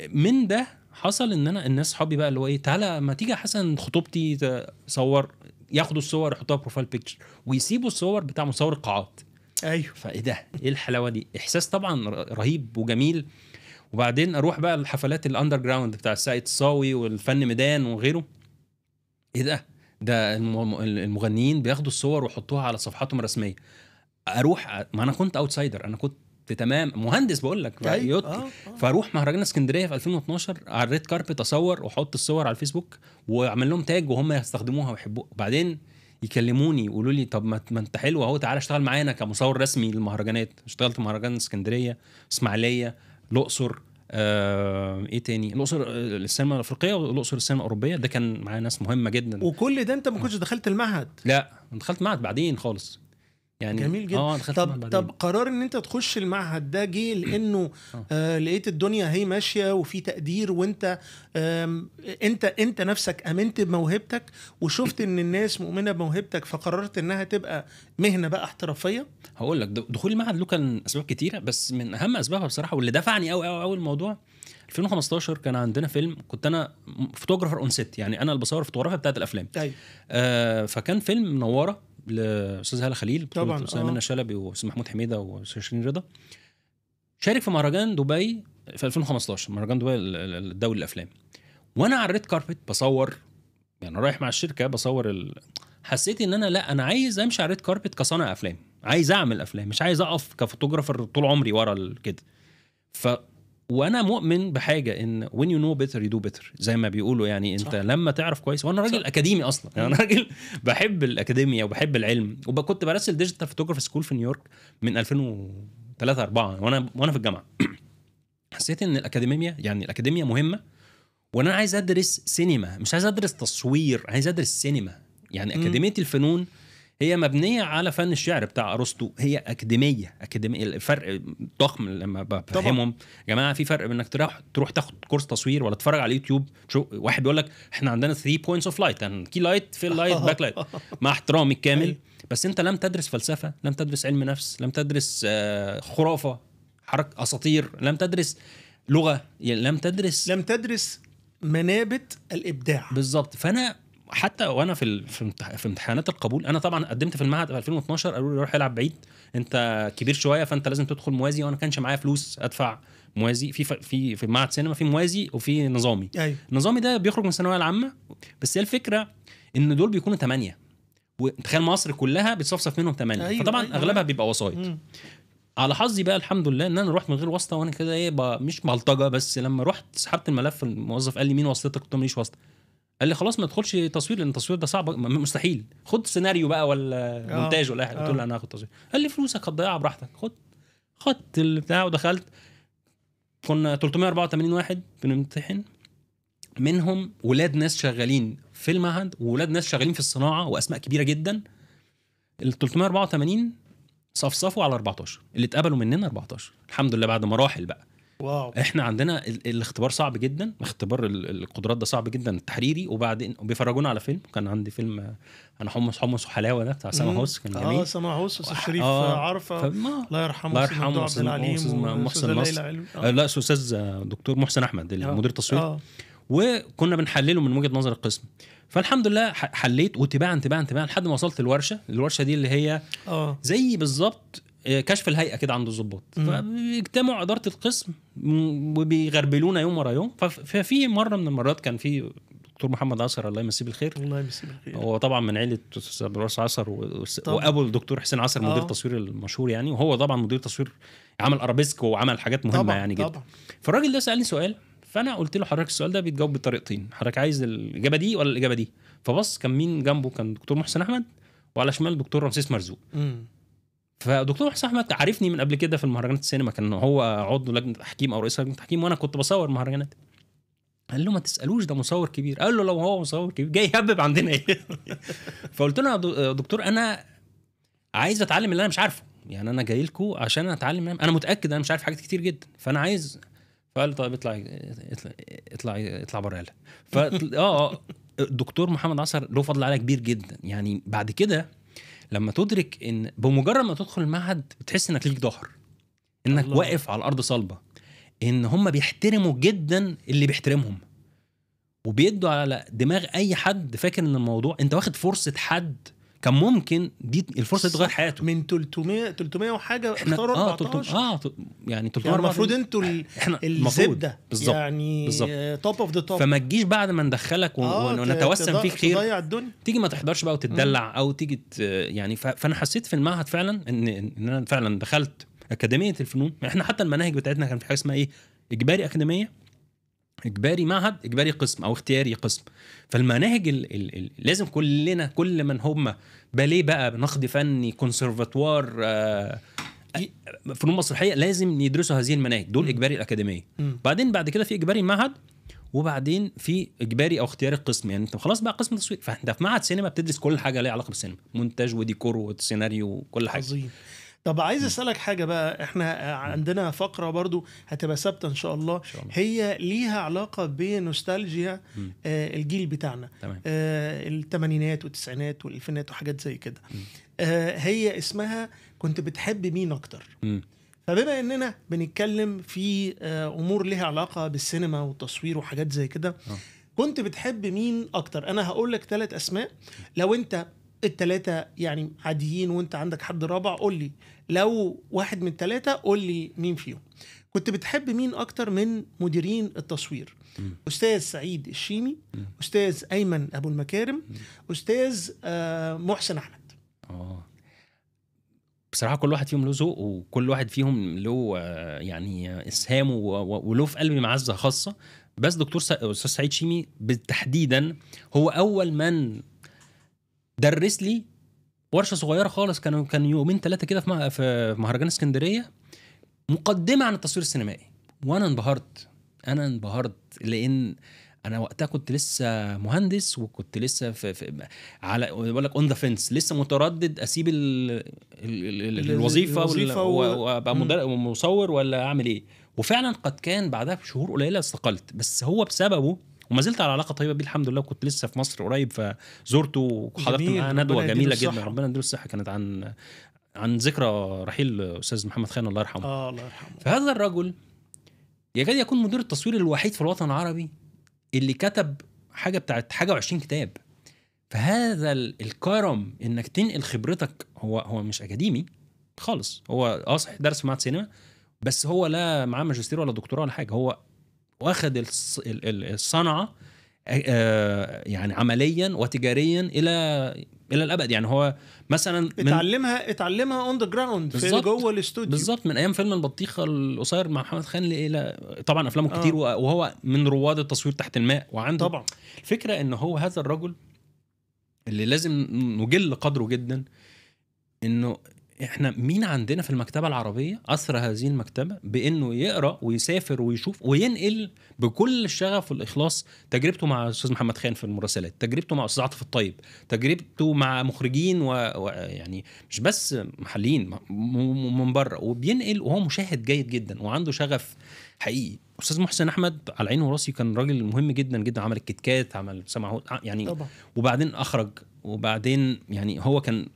من ده حصل ان انا الناس صحابي بقى اللي هو ايه، تعالى ما تيجي يا حسن خطوبتي تصور، ياخدوا الصور يحطوها بروفايل بيكتشر ويسيبوا الصور بتاع مصور القاعات. ايوه فايه ده، ايه الحلاوه دي، احساس طبعا رهيب وجميل. وبعدين اروح بقى الحفلات الاندر جراوند بتاع الساقي الصاوي والفن ميدان وغيره. ايه ده المغنيين بياخدوا الصور ويحطوها على صفحاتهم الرسميه. اروح، ما انا كنت اوتسايدر، انا كنت تمام مهندس بقول لك فاروح مهرجان اسكندريه في 2012 على الريد كاربت اصور واحط الصور على الفيسبوك واعمل لهم تاج وهم يستخدموها ويحبوها. وبعدين يكلموني يقولوا لي طب ما انت حلو اهو، تعالى اشتغل معانا كمصور رسمي للمهرجانات. اشتغلت مهرجان اسكندريه، اسماعيليه، الاقصر، ايه تاني، الاقصر السينما الافريقيه والاقصر السينما الاوروبيه. ده كان معايا ناس مهمه جدا. وكل ده انت ما كنتش دخلت المعهد؟ لا دخلت معهد بعدين خالص يعني. جميل جدا. طب قرار ان انت تخش المعهد ده جه لانه لقيت الدنيا هي ماشيه وفي تقدير، وانت انت نفسك امنت بموهبتك وشفت ان الناس مؤمنه بموهبتك فقررت انها تبقى مهنه بقى احترافيه؟ هقول لك دخول المعهد له كان اسباب كتيره، بس من اهم اسبابها بصراحه واللي دفعني قوي الموضوع 2015 كان عندنا فيلم، كنت انا فوتوغرافر اون سيت، يعني انا اللي بصور الفوتوغرافيا بتاعت الافلام. فكان فيلم منوره لاستاذ هالة خليل طبعا، استاذ منى شلبي واستاذ محمود حميده واستاذ شيرين رضا. شارك في مهرجان دبي في 2015، مهرجان دبي الدولي للافلام. وانا على الريد كاربت بصور، يعني رايح مع الشركه بصور حسيت ان انا لا، انا عايز امشي على الريد كاربت كصانع افلام، عايز اعمل افلام، مش عايز اقف كفوتوغرافر طول عمري ورا كده. وانا مؤمن بحاجه ان when you know better you do better زي ما بيقولوا، يعني انت صح. لما تعرف كويس. وانا راجل اكاديمي اصلا، يعني انا راجل بحب الاكاديميه وبحب العلم، وكنت برسل ديجيتال فوتوغرافي سكول في نيويورك من 2003 4 وانا في الجامعه. حسيت ان الاكاديميه مهمه، وانا عايز ادرس سينما، مش عايز ادرس تصوير، عايز ادرس سينما. يعني اكاديميه الفنون هي مبنيه على فن الشعر بتاع ارسطو، هي اكاديميه. الفرق ضخم لما بفهمهم يا جماعه. في فرق بين انك تروح تاخد كورس تصوير ولا تتفرج على اليوتيوب. شو واحد بيقول لك احنا عندنا 3 بوينتس اوف لايت، يعني كي لايت، في اللايت، باك لايت، مع احترامي الكامل. بس انت لم تدرس فلسفه، لم تدرس علم نفس، لم تدرس خرافه، حركه اساطير، لم تدرس لغه، يعني لم تدرس منابت الابداع. بالظبط. فانا حتى وانا في امتحانات القبول، انا طبعا قدمت في المعهد في 2012، قالوا لي روح العب بعيد، انت كبير شويه فانت لازم تدخل موازي، وانا كانش معايا فلوس ادفع موازي في معهد سينما، في موازي وفي نظامي. أيوة. النظامي ده بيخرج من الثانويه العامه، بس هي الفكره ان دول بيكونوا 8، وتخيل مصر كلها بتصفصف منهم 8. أيوة. فطبعا أيوة. اغلبها بيبقى وسايط. على حظي بقى الحمد لله ان انا رحت من غير واسطه، وانا كده ايه مش بلطجه. بس لما رحت سحبت الملف، الموظف قال لي مين واسطتك؟ قلت له ماليش واسطه. قال لي خلاص ما تدخلش تصوير، لان التصوير ده صعب مستحيل، خد سيناريو بقى ولا مونتاج ولا حاجه. قلت له انا هاخد تصوير. قال لي فلوسك هتضيعها براحتك، خدت البتاع ودخلت. كنا 384 واحد بنمتحن، منهم ولاد ناس شغالين في المعهد وولاد ناس شغالين في الصناعه واسماء كبيره جدا. ال 384 صفصفوا على 14 اللي اتقبلوا مننا، 14 الحمد لله بعد مراحل بقى. واو. احنا عندنا الاختبار صعب جدا، اختبار القدرات ده صعب جدا التحريري، وبعدين بيفرجونا على فيلم. كان عندي فيلم انا حمص وحلاوه ده بتاع سما هوس، كان جميل. سما هوس الشريف عارفه، الله يرحمه، الله يرحمه، محسن نصر، لا استاذ دكتور محسن احمد المدير التصوير. وكنا بنحلله من وجهه نظر القسم. فالحمد لله حليت، وتباعا لحد ما وصلت الورشه دي اللي هي زي بالظبط كشف الهيئه كده عند الضباط. فبيجتمعوا اداره القسم وبيغربلونا يوم ورا يوم. ففي مره من المرات كان في دكتور محمد عصر، الله يمسيه بالخير، الله يمسيه بالخير، هو طبعا من عيله استاذ عبد الواسع عصر وابو الدكتور حسين عصر مدير التصوير المشهور يعني. وهو طبعا مدير تصوير، عمل ارابيسك وعمل حاجات مهمه طبعًا يعني جدا. فالراجل ده سالني سؤال، فانا قلت له حضرتك السؤال ده بيتجاوب بطريقتين، حضرتك عايز الاجابه دي ولا الاجابه دي؟ فبص كان مين جنبه؟ كان دكتور محسن احمد، وعلى شمال دكتور رمسيس مرزوق. فدكتور محسن احمد عارفني من قبل كده في المهرجانات السينما، كان هو عضو لجنه تحكيم او رئيس لجنه تحكيم، وانا كنت بصور مهرجانات. قال له ما تسالوش، ده مصور كبير. قال له لو هو مصور كبير جاي يهبب عندنا ايه؟ فقلت له يا دكتور انا عايز اتعلم اللي انا مش عارفه، يعني انا جاي لكم عشان اتعلم، انا متاكد انا مش عارف حاجات كتير جدا، فانا عايز. فقال طيب اطلع بره يلا. الدكتور محمد عصر له فضل عليا كبير جدا. يعني بعد كده لما تدرك ان بمجرد ما تدخل المعهد بتحس انك ليك ظهر، انك الله. واقف على الارض صلبه، ان هم بيحترموا جدا اللي بيحترمهم، وبيدوا على دماغ اي حد فاكر ان الموضوع انت واخد فرصه حد كان ممكن دي الفرصه تغير حياته. من 300 وحاجه اختاروا 14 يعني 300. المفروض انتوا الزبده يعني توب اوف ذا توب. فما تجيش بعد ما ندخلك ونتوسم فيك خير تضيع الدنيا، تيجي ما تحضرش بقى وتتدلع او تيجي يعني. فانا حسيت في المعهد فعلا ان انا فعلا دخلت اكاديميه الفنون. احنا حتى المناهج بتاعتنا كان في حاجه اسمها ايه، اجباري اكاديميه، اجباري معهد، اجباري قسم، او اختياري قسم. فالمناهج لازم كلنا، كل من هم باليه بقى، نقد فني، كونسرفاتوار، فنون مسرحيه، لازم يدرسوا هذه المناهج. دول اجباري الاكاديميه. بعدين بعد كده في اجباري معهد، وبعدين في اجباري او اختياري القسم. يعني انت خلاص بقى قسم تصوير، فانت في معهد سينما بتدرس كل حاجه ليها علاقه بالسينما، مونتاج وديكور وسيناريو وكل حاجه. عظيم. طب عايز اسالك حاجه بقى، احنا عندنا فقره برضو هتبقى ثابته ان شاء الله، هي ليها علاقه بنوستالجيا الجيل بتاعنا، الثمانينات والتسعينات والالفينات وحاجات زي كده. هي اسمها كنت بتحب مين اكتر؟ فبما اننا بنتكلم في امور ليها علاقه بالسينما والتصوير وحاجات زي كده، كنت بتحب مين اكتر؟ انا هقول لك 3 اسماء، لو انت ال3 يعني عاديين وانت عندك حد رابع قول لي، لو واحد من 3 قول لي مين فيهم. كنت بتحب مين اكتر من مديرين التصوير؟ استاذ سعيد الشيمي، استاذ ايمن ابو المكارم، استاذ محسن احمد. بصراحه كل واحد فيهم له ذوق، وكل واحد فيهم له يعني اسهام وله في قلبي معزه خاصه. بس دكتور استاذ سعيد شيمي بالتحديدا هو اول من درس لي ورشه صغيره خالص، كان يومين 3 كده في مهرجان اسكندريه، مقدمه عن التصوير السينمائي. وانا انبهرت لان انا وقتها كنت لسه مهندس، وكنت لسه في على بقول لك اون ذا فينس، لسه متردد اسيب الوظيفه وابقى مصور ولا اعمل ايه. وفعلا قد كان بعدها بشهور قليله استقلت، بس هو بسببه وما زلت على علاقه طيبه بيه الحمد لله. وكنت لسه في مصر قريب فزورته وحضرت معاه ندوه جميله جدا، ربنا يديله الصحه، كانت عن ذكرى رحيل الاستاذ محمد خان الله يرحمه. الله يرحمه. فهذا الرجل يكاد يكون مدير التصوير الوحيد في الوطن العربي اللي كتب حاجه 20 كتاب. فهذا الكرم انك تنقل خبرتك، هو مش اكاديمي خالص، هو صحيح درس في معهد سينما، بس هو لا معاه ماجستير ولا دكتوراه ولا حاجه، هو واخد الصنعه يعني عمليا وتجاريا الى الابد. يعني هو مثلا اتعلمها اون ذا جراوند في جوه الاستوديو بالظبط، من ايام فيلم البطيخه القصير مع محمد خان الى طبعا افلامه كتير، وهو من رواد التصوير تحت الماء. وعنده طبعا الفكره ان هو هذا الرجل اللي لازم نجل قدره جدا، انه احنا مين عندنا في المكتبه العربيه اثر هذه المكتبه بانه يقرا ويسافر ويشوف وينقل بكل الشغف والاخلاص تجربته مع الاستاذ محمد خان في المراسلات، تجربته مع استاذ عاطف الطيب، تجربته مع مخرجين ويعني مش بس محليين من بره، وبينقل وهو مشاهد جيد جدا وعنده شغف حقيقي. استاذ محسن احمد على عيني وراسي، كان راجل مهم جدا جدا، عمل الكتكات، عمل سمعه يعني طبعا. وبعدين اخرج، وبعدين يعني هو كان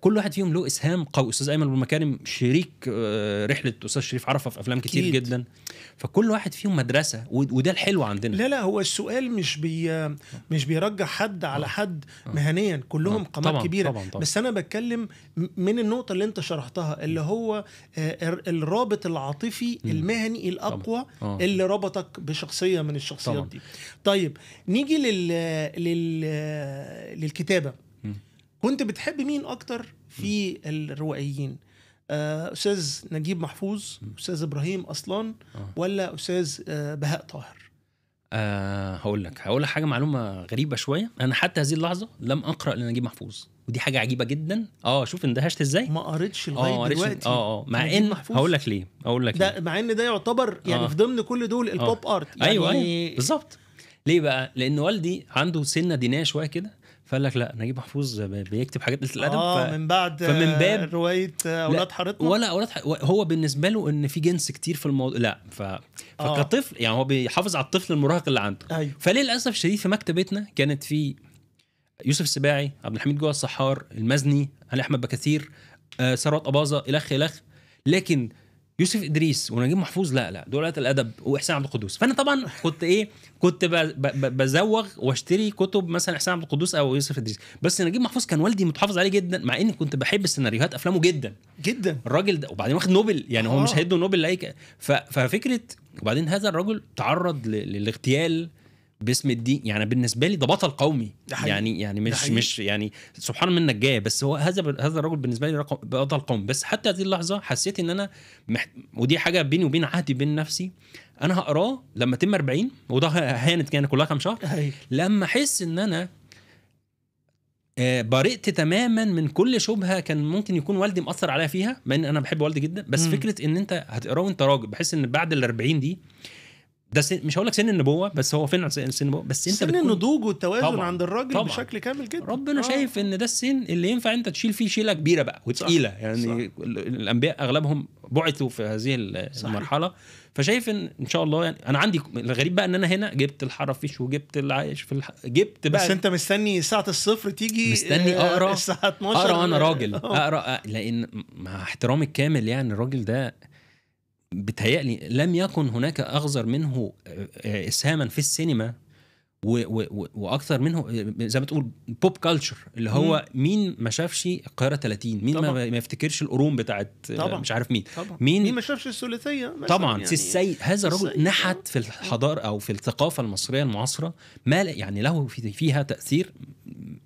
كل واحد فيهم له اسهام قوي. استاذ ايمن ابو المكارم شريك رحله استاذ شريف عرفه في افلام كتير جدا، فكل واحد فيهم مدرسه، وده الحلو عندنا. لا هو السؤال مش بيرجح حد على حد مهنيا، كلهم قامات كبيره طبعًا. بس انا بتكلم من النقطه اللي انت شرحتها، اللي هو الرابط العاطفي المهني الاقوى اللي ربطك بشخصيه من الشخصيات دي. طيب نيجي للكتابه. كنت بتحب مين اكتر في الروائيين؟ استاذ نجيب محفوظ، استاذ ابراهيم اصلان، ولا استاذ بهاء طاهر؟ هقول لك حاجه، معلومه غريبه شويه. انا حتى هذه اللحظه لم اقرا لنجيب محفوظ، ودي حاجه عجيبه جدا. شوف اندهشت ازاي، ما قريتش لغايه دلوقتي. مع ان هقول لك ليه ده مع ان ده يعتبر يعني في ضمن كل دول البوب ارت يعني. ايوه بالظبط. ليه بقى؟ لان والدي عنده سنه دينيه شويه كده، فقال لك لا، نجيب محفوظ بيكتب حاجات قلة الادب من بعد فمن باب روايه اولاد حارتنا، ولا اولاد هو بالنسبه له ان في جنس كتير في الموضوع. لا فكطفل يعني هو بيحافظ على الطفل المراهق اللي عنده. أيوه. فللاسف الشديد في مكتبتنا كانت في يوسف السباعي، عبد الحميد جوه الصحار، المزني، علي احمد بكثير، ثروت اباظه، الخ. لكن يوسف ادريس ونجيب محفوظ لا، دول قلة الادب، واحسان عبد القدوس. فانا طبعا كنت بزوغ واشتري كتب مثلا احسان عبد القدوس او يوسف ادريس. بس نجيب محفوظ كان والدي متحافظ عليه جدا، مع اني كنت بحب السيناريوهات افلامه جدا جدا. الراجل ده، وبعدين واخد نوبل يعني. هو مش هيدوا نوبل لاي ففكره. وبعدين هذا الرجل تعرض للاغتيال باسم الدين. يعني بالنسبه لي ده بطل قومي، يعني مش يعني سبحان من نجاه، بس هو هذا الرجل بالنسبه لي بطل قومي. بس حتى هذه اللحظه حسيت ان انا ودي حاجه بيني وبين عهدي بين نفسي، انا هقراه لما اتم 40، وده هانت كان كلها كام شهر. لما احس ان انا برئت تماما من كل شبهه كان ممكن يكون والدي مأثر عليها فيها، مع ان انا بحب والدي جدا. بس فكره ان انت هتقراه وانت راجل، بحس ان بعد ال40 دي ده مش هقول لك سن النبوه، بس هو فين سن النبوه، بس انت سن النضوج والتوازن عند الراجل طبعًا. بشكل كامل جدا. ربنا شايف ان ده السن اللي ينفع انت تشيل فيه شيله كبيره بقى وتقيله يعني. صح. الانبياء اغلبهم بعثوا في هذه المرحله. فشايف ان شاء الله يعني. انا عندي الغريب بقى ان انا هنا جبت الحرفيش وجبت العايش في جبت بقى، بس انت مستني ساعه الصفر تيجي، مستني اقرا الساعه 12 اقرا. انا راجل اقرا، لان مع احترامي الكامل يعني الراجل ده بتهيألي لم يكن هناك أغزر منه إسهاما في السينما واكثر منه زي ما تقول بوب كلتشر، اللي هو مين ما شافش القاهره 30، مين ما يفتكرش القرون بتاعت مش عارف مين طبعا. مين ما شافش الثلاثيه طبعا يعني. السيد هذا الرجل نحت في الحضاره او في الثقافه المصريه المعاصره ما يعني له فيها تاثير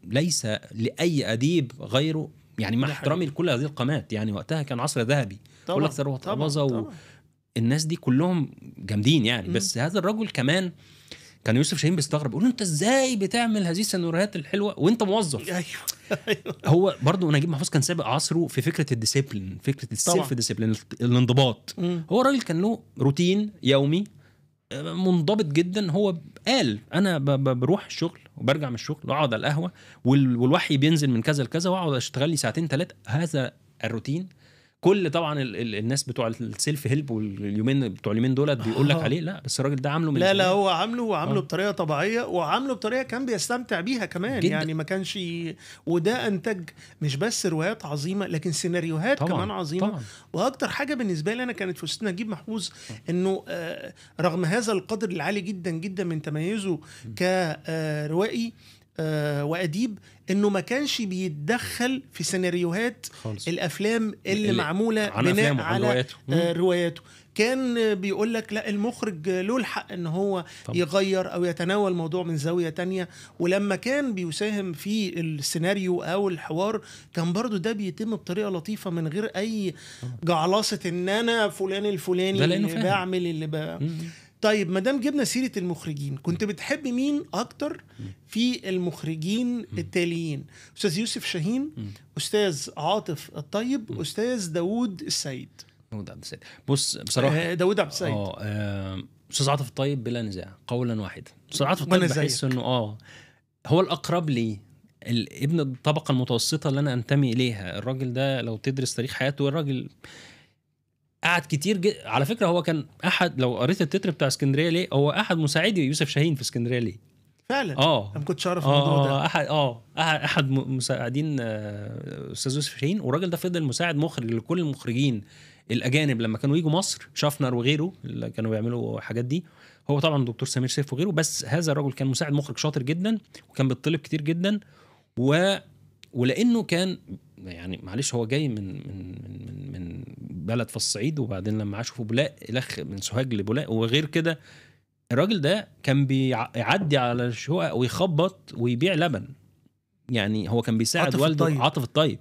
ليس لاي اديب غيره، يعني مع احترامي لكل هذه القامات، يعني وقتها كان عصر ذهبي، كل اكثر وطبظه الناس دي كلهم جامدين يعني. بس هذا الرجل كمان كان يوسف شاهين بيستغرب، يقول له انت ازاي بتعمل هذه السيناريوهات الحلوه وانت موظف؟ ايوه هو برضو نجيب محفوظ كان سابق عصره في فكره الديسيبلين، فكره السيلف ديسيبلين، الانضباط. هو راجل كان له روتين يومي منضبط جدا. هو قال انا بروح الشغل وبرجع من الشغل واقعد على القهوه والوحي بينزل من كذا لكذا واقعد اشتغل لي ساعتين 3. هذا الروتين كل طبعا الناس بتوع السيلف هيلب واليومين بتوع اليومين دولت بيقول لك عليه، لا بس الراجل ده عامله من لا هو عامله بطريقه طبيعيه، وعامله بطريقه كان بيستمتع بيها كمان جداً. يعني ما كانش، وده انتج مش بس روايات عظيمه لكن سيناريوهات طبعًا كمان عظيمه طبعًا. واكتر حاجه بالنسبه لي انا كانت في استاذ نجيب محفوظ انه رغم هذا القدر العالي جدا جدا من تميزه كروائي وأديب، إنه ما كانش بيتدخل في سيناريوهات خالص. الأفلام اللي معمولة بناء على رواياته. كان بيقول لك لا، المخرج له الحق إن هو طبعا يغير أو يتناول الموضوع من زاوية تانية، ولما كان بيساهم في السيناريو أو الحوار كان برضو ده بيتم بطريقة لطيفة من غير أي جعلاصة إن أنا فلان الفلاني اللي بعمل اللي طيب مادام جبنا سيرة المخرجين، كنت بتحب مين أكتر في المخرجين التاليين؟ أستاذ يوسف شاهين، أستاذ عاطف الطيب، أستاذ داود السيد. داود عبد السيد، بص بصراحة داود عبد السيد أستاذ عاطف الطيب بلا نزاع قولا واحدا. أستاذ عاطف الطيب بحس إنه هو الأقرب لي، ابن الطبقة المتوسطة اللي أنا أنتمي إليها. الراجل ده لو تدرس تاريخ حياته، الراجل قعد كتير على فكرة هو كان أحد، لو قريت التتر بتاع اسكندرية ليه، هو أحد مساعدي يوسف شاهين في اسكندرية ليه فعلا. أنا ما كنتش أعرف الموضوع ده. أحد مساعدين أستاذ يوسف شاهين، والراجل ده فضل مساعد مخرج لكل المخرجين الأجانب لما كانوا يجوا مصر، شافنر وغيره اللي كانوا بيعملوا حاجات دي. هو طبعا دكتور سمير سيف وغيره، بس هذا الراجل كان مساعد مخرج شاطر جدا وكان بيطلب كتير جدا. ولأنه كان يعني معلش هو جاي من بلد في الصعيد، وبعدين لما عاشوا في بولاق لخ من سوهاج لبولاق وغير كده، الراجل ده كان بيعدي على الشقق ويخبط ويبيع لبن. يعني هو كان بيساعد والده عاطف الطيب.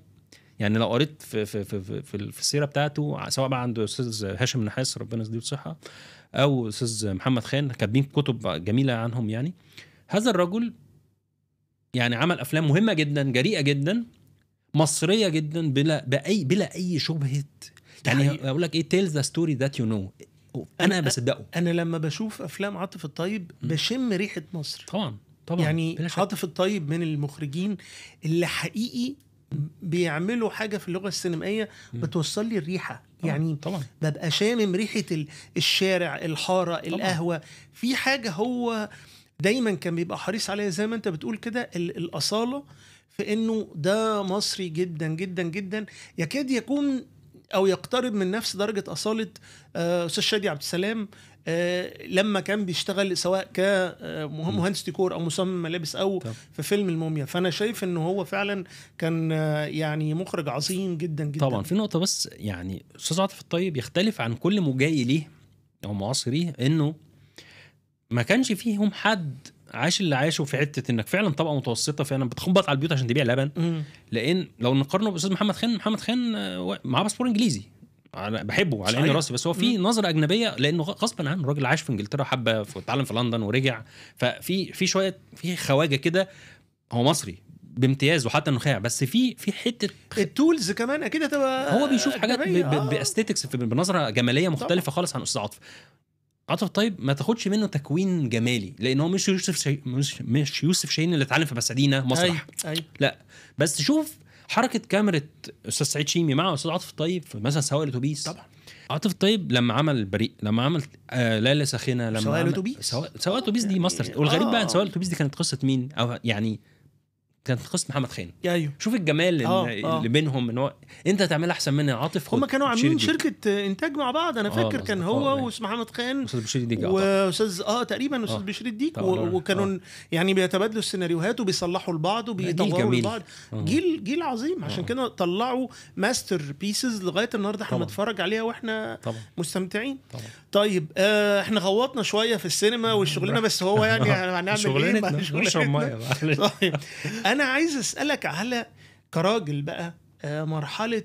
يعني لو قريت في السيره بتاعته، سواء بقى عنده استاذ هاشم نحاس ربنا يديله الصحه او استاذ محمد خان، كاتبين كتب جميله عنهم. يعني هذا الرجل يعني عمل افلام مهمه جدا، جريئه جدا، مصريه جدا، بلا اي شبهه. يعني اقول لك ايه، tell the story that you know. انا بصدقه. انا لما بشوف افلام عاطف الطيب بشم ريحه مصر. طبعا يعني عاطف الطيب من المخرجين اللي حقيقي بيعملوا حاجه في اللغه السينمائيه بتوصل لي الريحه. يعني ببقى شامم ريحه الشارع، الحاره، القهوه. في حاجه هو دايما كان بيبقى حريص عليها زي ما انت بتقول كده، الأصالة، في انه ده مصري جدا جدا جدا، يكاد يكون او يقترب من نفس درجة أصالة أستاذ شادي عبد السلام لما كان بيشتغل سواء كمهندس ديكور او مصمم ملابس او في فيلم الموميا. فانا شايف انه هو فعلا كان يعني مخرج عظيم جدا جدا. طبعا في نقطة بس، يعني أستاذ عاطف الطيب يختلف عن كل مجاي ليه او معاصريه، انه ما كانش فيهم حد عاش اللي عاشه في حته انك فعلا طبقه متوسطه فعلا بتخبط على البيوت عشان تبيع لبن. لان لو نقارنه باستاذ محمد خان معاه باسبور انجليزي، انا بحبه على عيني راسي، بس هو في نظره اجنبيه لانه غصبا عنه الراجل عاش في انجلترا حبه، اتعلم في لندن ورجع، ففي شويه في خواجه كده. هو مصري بامتياز وحتى النخاع، بس في حته التولز كمان اكيد هتبقى هو بيشوف حاجات باستيتكس بنظره جماليه مختلفه خالص عن استاذ عاطف. عاطف الطيب ما تاخدش منه تكوين جمالي، لانه هو مش يوسف شاهين اللي اتعلم في بسادينا مسرح. لا، بس شوف حركه كاميرا استاذ سعيد شيمي مع استاذ عاطف الطيب في مثلا سواق الاتوبيس. طبعا عاطف الطيب لما عمل البريء، لما عمل ليلى ساخنه، لما سواق الاتوبيس سواق الاتوبيس دي ماستر. والغريب بقى سواق الاتوبيس دي كانت قصه مين، او يعني كانت قصه محمد خان. ايوه شوف الجمال اللي بينهم، ان هو انت تعملها احسن مني عاطف. هم كانوا عاملين شركه انتاج مع بعض، انا فاكر كان هو واستاذ محمد خان واستاذ بشير ديك واستاذ تقريبا استاذ بشير ديك، وكانوا يعني بيتبادلوا السيناريوهات وبيصلحوا لبعض وبيطوروا لبعض. جيل عظيم. عشان كده طلعوا ماستر بيسز لغايه النهارده احنا بنتفرج عليها واحنا مستمتعين. طيب احنا غوطنا شويه في السينما والشغلانه، بس هو يعني هنعمل ايه؟ نشرب ميه. طيب انا عايز اسالك على كراجل بقى، مرحله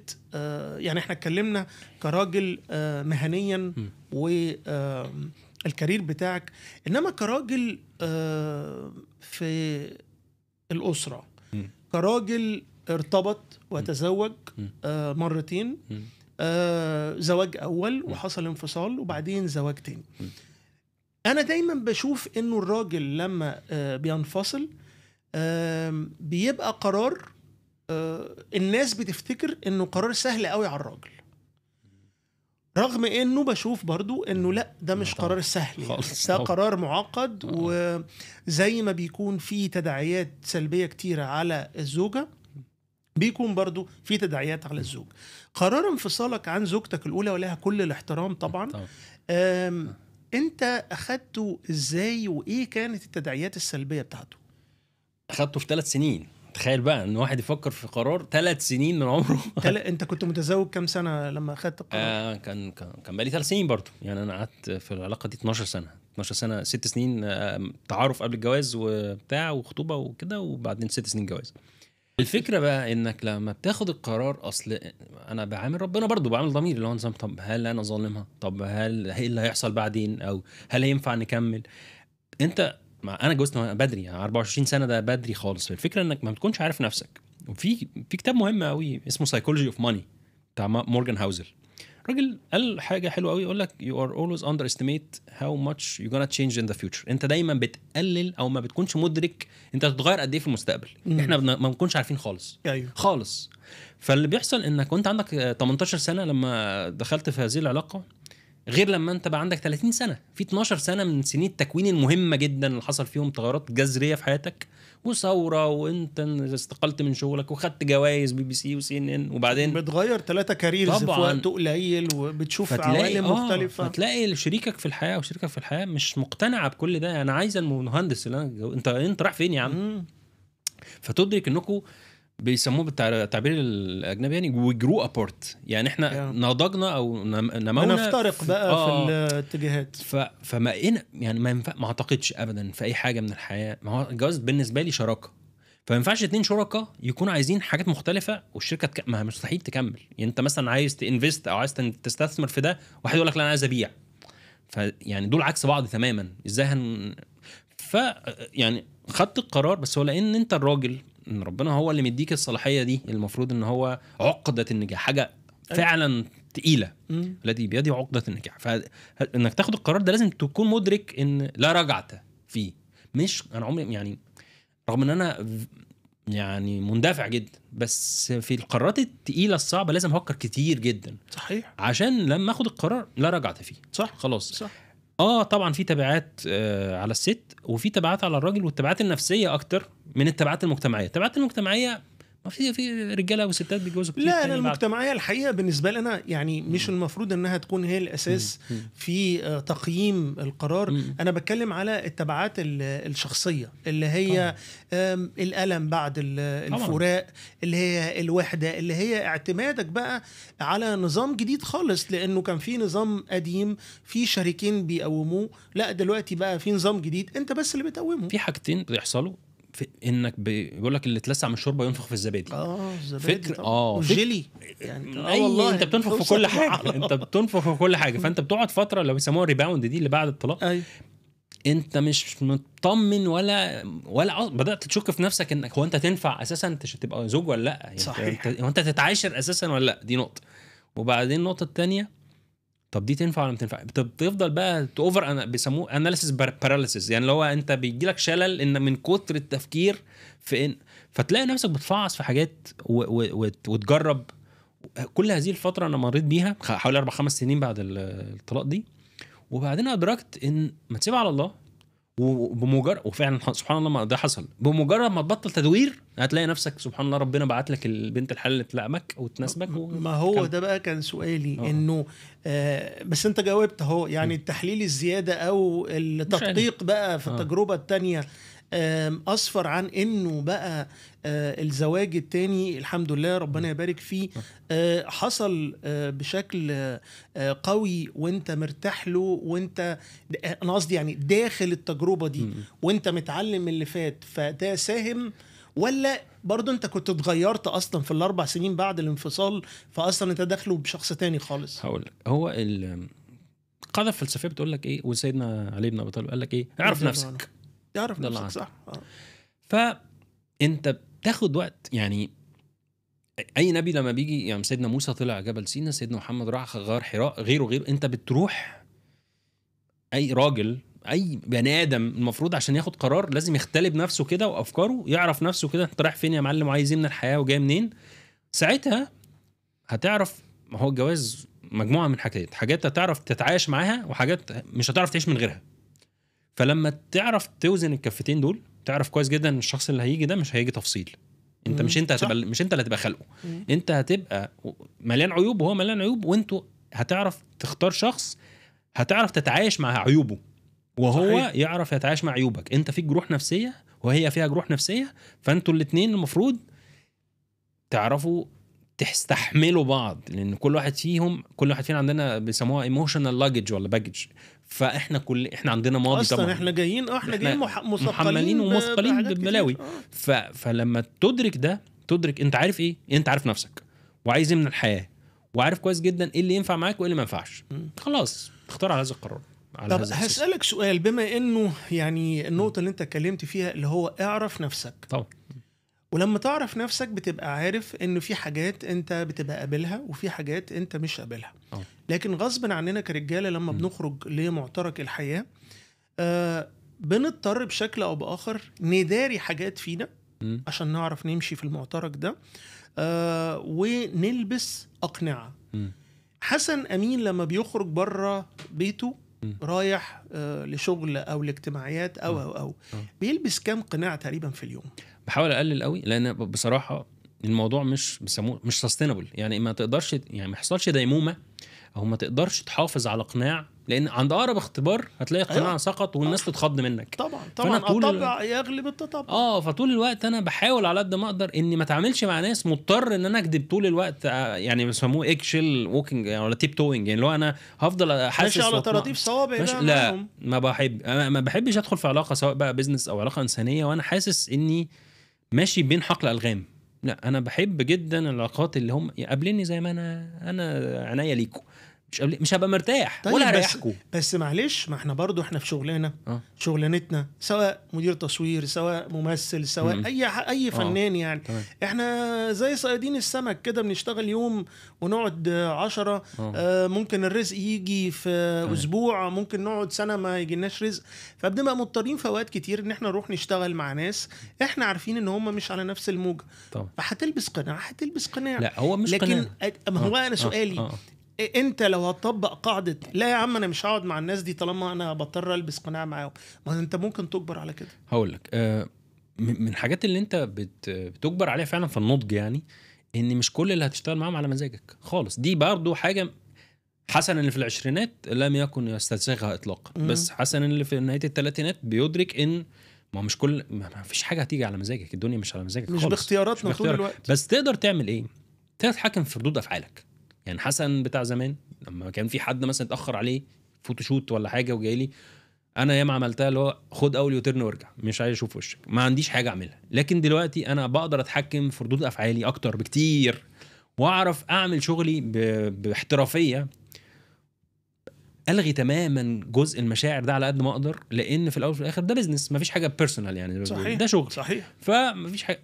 يعني احنا اتكلمنا كراجل مهنيا والكارير بتاعك، انما كراجل في الاسره، كراجل ارتبط وتزوج مرتين، زواج اول وحصل انفصال وبعدين زواج تاني. انا دايما بشوف انه الراجل لما بينفصل بيبقى قرار الناس بتفتكر انه قرار سهل قوي على الراجل، رغم انه بشوف برضو انه لا، ده مش قرار سهل يعني. ده قرار معقد، وزي ما بيكون في تداعيات سلبية كتيرة على الزوجة بيكون برضو في تداعيات على الزوج. قرار انفصالك عن زوجتك الأولى ولها كل الاحترام طبعا، انت اخدته ازاي وايه كانت التداعيات السلبية بتاعته؟ اخدته في 3 سنين. تخيل بقى ان واحد يفكر في قرار 3 سنين من عمره. انت كنت متزوج كام سنه لما اخدت القرار؟ كان بقالي 3 سنين برضو يعني. انا قعدت في العلاقه دي 12 سنه 6 سنين تعارف قبل الجواز وبتاع وخطوبه وكده، وبعدين 6 سنين جواز. الفكره بقى انك لما بتاخد القرار، اصل انا بعامل ربنا برضو، بعامل ضمير اللي هو نظام، طب هل انا ظالمها؟ طب هل ايه اللي هيحصل بعدين؟ او هل هينفع نكمل؟ انت انا جوزت بدري يعني 24 سنه، ده بدري خالص. الفكره انك ما بتكونش عارف نفسك. وفي كتاب مهم قوي اسمه Psychology of Money بتاع مورجان هاوزل. الراجل قال حاجه حلوه قوي، يقول لك you are always underestimate how much you're gonna change in the future. انت دايما بتقلل او ما بتكونش مدرك انت هتتغير قد ايه في المستقبل. احنا ما بنكونش عارفين خالص. خالص. فاللي بيحصل انك وانت عندك 18 سنه لما دخلت في هذه العلاقه، غير لما انت بقى عندك 30 سنه. في 12 سنه من سنين التكوين المهمه جدا اللي حصل فيهم تغيرات جذريه في حياتك وثوره، وانت استقلت من شغلك وخدت جوائز BBC وCNN، وبعدين بتغير 3 كاريرز في وقت قليل، وبتشوف عوالم مختلفه. فتلاقي شريكك في الحياه وشريكك في الحياه مش مقتنعه بكل ده. انا عايز المهندس اللي انت رايح فين يا عم؟ فتدرك انكم بيسموه بالتعبير الاجنبي يعني we grew apart، يعني احنا نضجنا او نمونا، نفترق بقى في الاتجاهات. فما يعني ما اعتقدش ابدا في اي حاجه من الحياه. ما هو الجواز بالنسبه لي شراكه، فما ينفعش 2 شركاء يكونوا عايزين حاجات مختلفه والشركه ما مستحيل تكمل. يعني انت مثلا عايز تنفست او عايز تستثمر في ده، واحد يقول لك لا انا عايز ابيع، فيعني دول عكس بعض تماما. ازاي يعني خدت القرار، بس هو لان انت الراجل، ان ربنا هو اللي مديك الصلاحيه دي، المفروض ان هو عقده النجاح، حاجه فعلا تقيله التي بيدي عقده النجاح. فانك تاخد القرار ده لازم تكون مدرك ان لا رجعت فيه. مش انا عمري يعني، رغم ان انا يعني مندفع جدا، بس في القرارات التقيله الصعبه لازم افكر كتير جدا. صحيح. عشان لما اخد القرار لا رجعت فيه. صح. خلاص. صح. طبعا في تبعات على الست، وفي تبعات على الراجل، والتبعات النفسيه اكتر من التبعات المجتمعيه. التبعات المجتمعيه ما في رجاله وستات بيتجوزوا كتير. لا، انا المجتمعيه الحقيقه بالنسبه لنا يعني مش المفروض انها تكون هي الاساس في تقييم القرار. انا بتكلم على التبعات الشخصيه اللي هي الالم بعد الفراق، اللي هي الوحده، اللي هي اعتمادك بقى على نظام جديد خالص، لانه كان في نظام قديم في شريكين بيقوموه، لا دلوقتي بقى في نظام جديد انت بس اللي بتقومه. في حاجتين بيحصلوا، في انك بيقول لك اللي اتلسع من الشوربه ينفخ في الزبادي. الزبادي والجيلي يعني. والله انت بتنفخ في كل حاجه. انت بتنفخ في كل حاجه. فانت بتقعد فتره اللي بيسموها ريباوند دي اللي بعد الطلاق. انت مش مطمن ولا بدات تشك في نفسك انك هو انت تنفع اساسا تبقى زوج ولا لا. يعني صحيح. انت تتعاشر اساسا ولا لا. دي نقطه. وبعدين النقطه الثانيه، طب دي تنفع ولا ما تنفع؟ بتفضل بقى اوفر، بيسموه اناليسيس باراليسيس، يعني اللي هو انت بيجيلك شلل ان من كتر التفكير في ان، فتلاقي نفسك بتفعص في حاجات وتجرب. كل هذه الفتره انا مريت بيها حوالي 4-5 سنين بعد الطلاق دي. وبعدين ادركت ان ما تسيب على الله وبمجرد وفعلا سبحان الله ما ده حصل، بمجرد ما تبطل تدوير هتلاقي نفسك سبحان الله ربنا بعت لك البنت الحلال اللي تلائمك وتناسبك. ما هو ده بقى كان سؤالي انه بس انت جاوبت اهو، يعني التحليل الزياده او التدقيق بقى في التجربه الثانيه أصفر عن إنه بقى الزواج التاني الحمد لله ربنا يبارك فيه حصل بشكل قوي وانت مرتاح له، وانت أنا قصدي يعني داخل التجربة دي وانت متعلم اللي فات، فده ساهم ولا برضو انت كنت اتغيرت أصلا في ال4 سنين بعد الانفصال، فأصلا انت داخله بشخص تاني خالص؟ هقول لك، هو القاعدة الفلسفية بتقول لك ايه، وسيدنا علي بن أبي طالب قال لك ايه، اعرف نفسك. تعرف نفسك صح. فانت بتاخد وقت، يعني اي نبي لما بيجي، يعني سيدنا موسى طلع جبل سينا، سيدنا محمد راح غار حراء، غيره انت بتروح. اي راجل اي بني ادم المفروض عشان ياخد قرار لازم يختلي بنفسه كده وافكاره، يعرف نفسه كده انت رايح فين يا معلم وعايز من الحياه وجاي منين. ساعتها هتعرف، ما هو الجواز مجموعه من حاجات هتعرف تتعايش معاها وحاجات مش هتعرف تعيش من غيرها. فلما تعرف توزن الكفتين دول تعرف كويس جدا ان الشخص اللي هيجي ده مش هيجي تفصيل. انت مش انت هتبقى مش انت اللي هتبقى خلقه. انت هتبقى مليان عيوب وهو مليان عيوب، وانتوا هتعرف تختار شخص هتعرف تتعايش مع عيوبه وهو صحيح. يعرف يتعايش مع عيوبك. انت فيك جروح نفسية وهي فيها جروح نفسية، فانتوا الاتنين المفروض تعرفوا تستحملوا بعض، لان كل واحد فينا عندنا بيسموها ايموشنال لاجج ولا باجج. فاحنا احنا عندنا ماضي اصلا طبعا، احنا جايين محملين ومثقلين ببلاوي. فلما تدرك ده، تدرك انت عارف ايه، انت عارف نفسك وعايز من الحياه وعارف كويس جدا ايه اللي ينفع معاك وايه اللي ما ينفعش، خلاص اختار على هذا القرار. طب هسألك سؤال، بما انه يعني النقطه اللي انت اتكلمت فيها اللي هو اعرف نفسك طبعا، ولما تعرف نفسك بتبقى عارف انه في حاجات انت بتبقى قابلها وفي حاجات انت مش قابلها. لكن غصب عننا كرجاله لما بنخرج لمعترك الحياه بنضطر بشكل او باخر نداري حاجات فينا عشان نعرف نمشي في المعترك ده ونلبس اقنعه. حسن امين لما بيخرج بره بيته رايح لشغل او لاجتماعيات او بيلبس كام قناع تقريبا في اليوم؟ بحاول اقلل قوي، لان بصراحه الموضوع مش بيسموه مش سستينبل، يعني ما تقدرش، يعني ما يحصلش ديمومه او ما تقدرش تحافظ على قناع، لان عند اقرب اختبار هتلاقي قناع سقط والناس تتخض منك. طبعا الطبع يغلب التطبع. فطول الوقت انا بحاول على قد ما اقدر اني ما اتعاملش مع ناس مضطر ان انا اكذب طول الوقت، يعني بيسموه اكشل ووكينج يعني ولا تيب توينج، يعني لو انا هفضل حاسس ماشي على طراطيف صوابع. لا ما بحبش ادخل في علاقه سواء بقى بيزنس او علاقه انسانيه وانا حاسس اني ماشي بين حقل الغام. لا، انا بحب جدا العلاقات اللي هم يقابلني زي ما انا عناية ليكم، مش هبقى مرتاح طيب ولا هريحكم. بس معلش، ما احنا برضو احنا في شغلنا شغلانتنا، سواء مدير تصوير سواء ممثل سواء اي فنان يعني طبعا. احنا زي صيادين السمك كده، بنشتغل يوم ونقعد 10 ممكن الرزق يجي في اسبوع، ممكن نقعد سنة ما يجيناش رزق، فبنبقى مضطرين في اوقات كتير ان احنا نروح نشتغل مع ناس احنا عارفين ان هم مش على نفس الموجة. فهتلبس قناع. لا هو مش لكن قناع. هو انا سؤالي انت لو هتطبق قاعدة لا يا عم انا مش هقعد مع الناس دي طالما انا بضطر البس قناع معاهم، ما انت ممكن تجبر على كده. هقول لك من الحاجات اللي انت بتجبر عليها فعلا في النضج، يعني ان مش كل اللي هتشتغل معاهم على مزاجك خالص. دي برضو حاجة حسن اللي في العشرينات لم يكن يستسيغها اطلاقا، بس حسن اللي في نهاية الثلاثينات بيدرك ان ما مش كل ما فيش حاجة هتيجي على مزاجك، الدنيا مش على مزاجك مش خالص، باختياراتنا طول الوقت. بس تقدر تعمل ايه؟ تقدر تتحكم في ردود افعالك. يعني حسن بتاع زمان لما كان في حد مثلا اتاخر عليه فوتوشوت ولا حاجه وجاي لي، انا ياما عملتها اللي هو خد اول يوتيرن وارجع، مش عايز اشوف وشك، ما عنديش حاجه اعملها. لكن دلوقتي انا بقدر اتحكم في ردود افعالي اكتر بكتير، واعرف اعمل شغلي باحترافيه، الغي تماما جزء المشاعر ده على قد ما اقدر، لان في الاول وفي الاخر ده بيزنس، مفيش حاجه بيرسونال يعني. صحيح. ده شغل صحيح. فمفيش حاجه.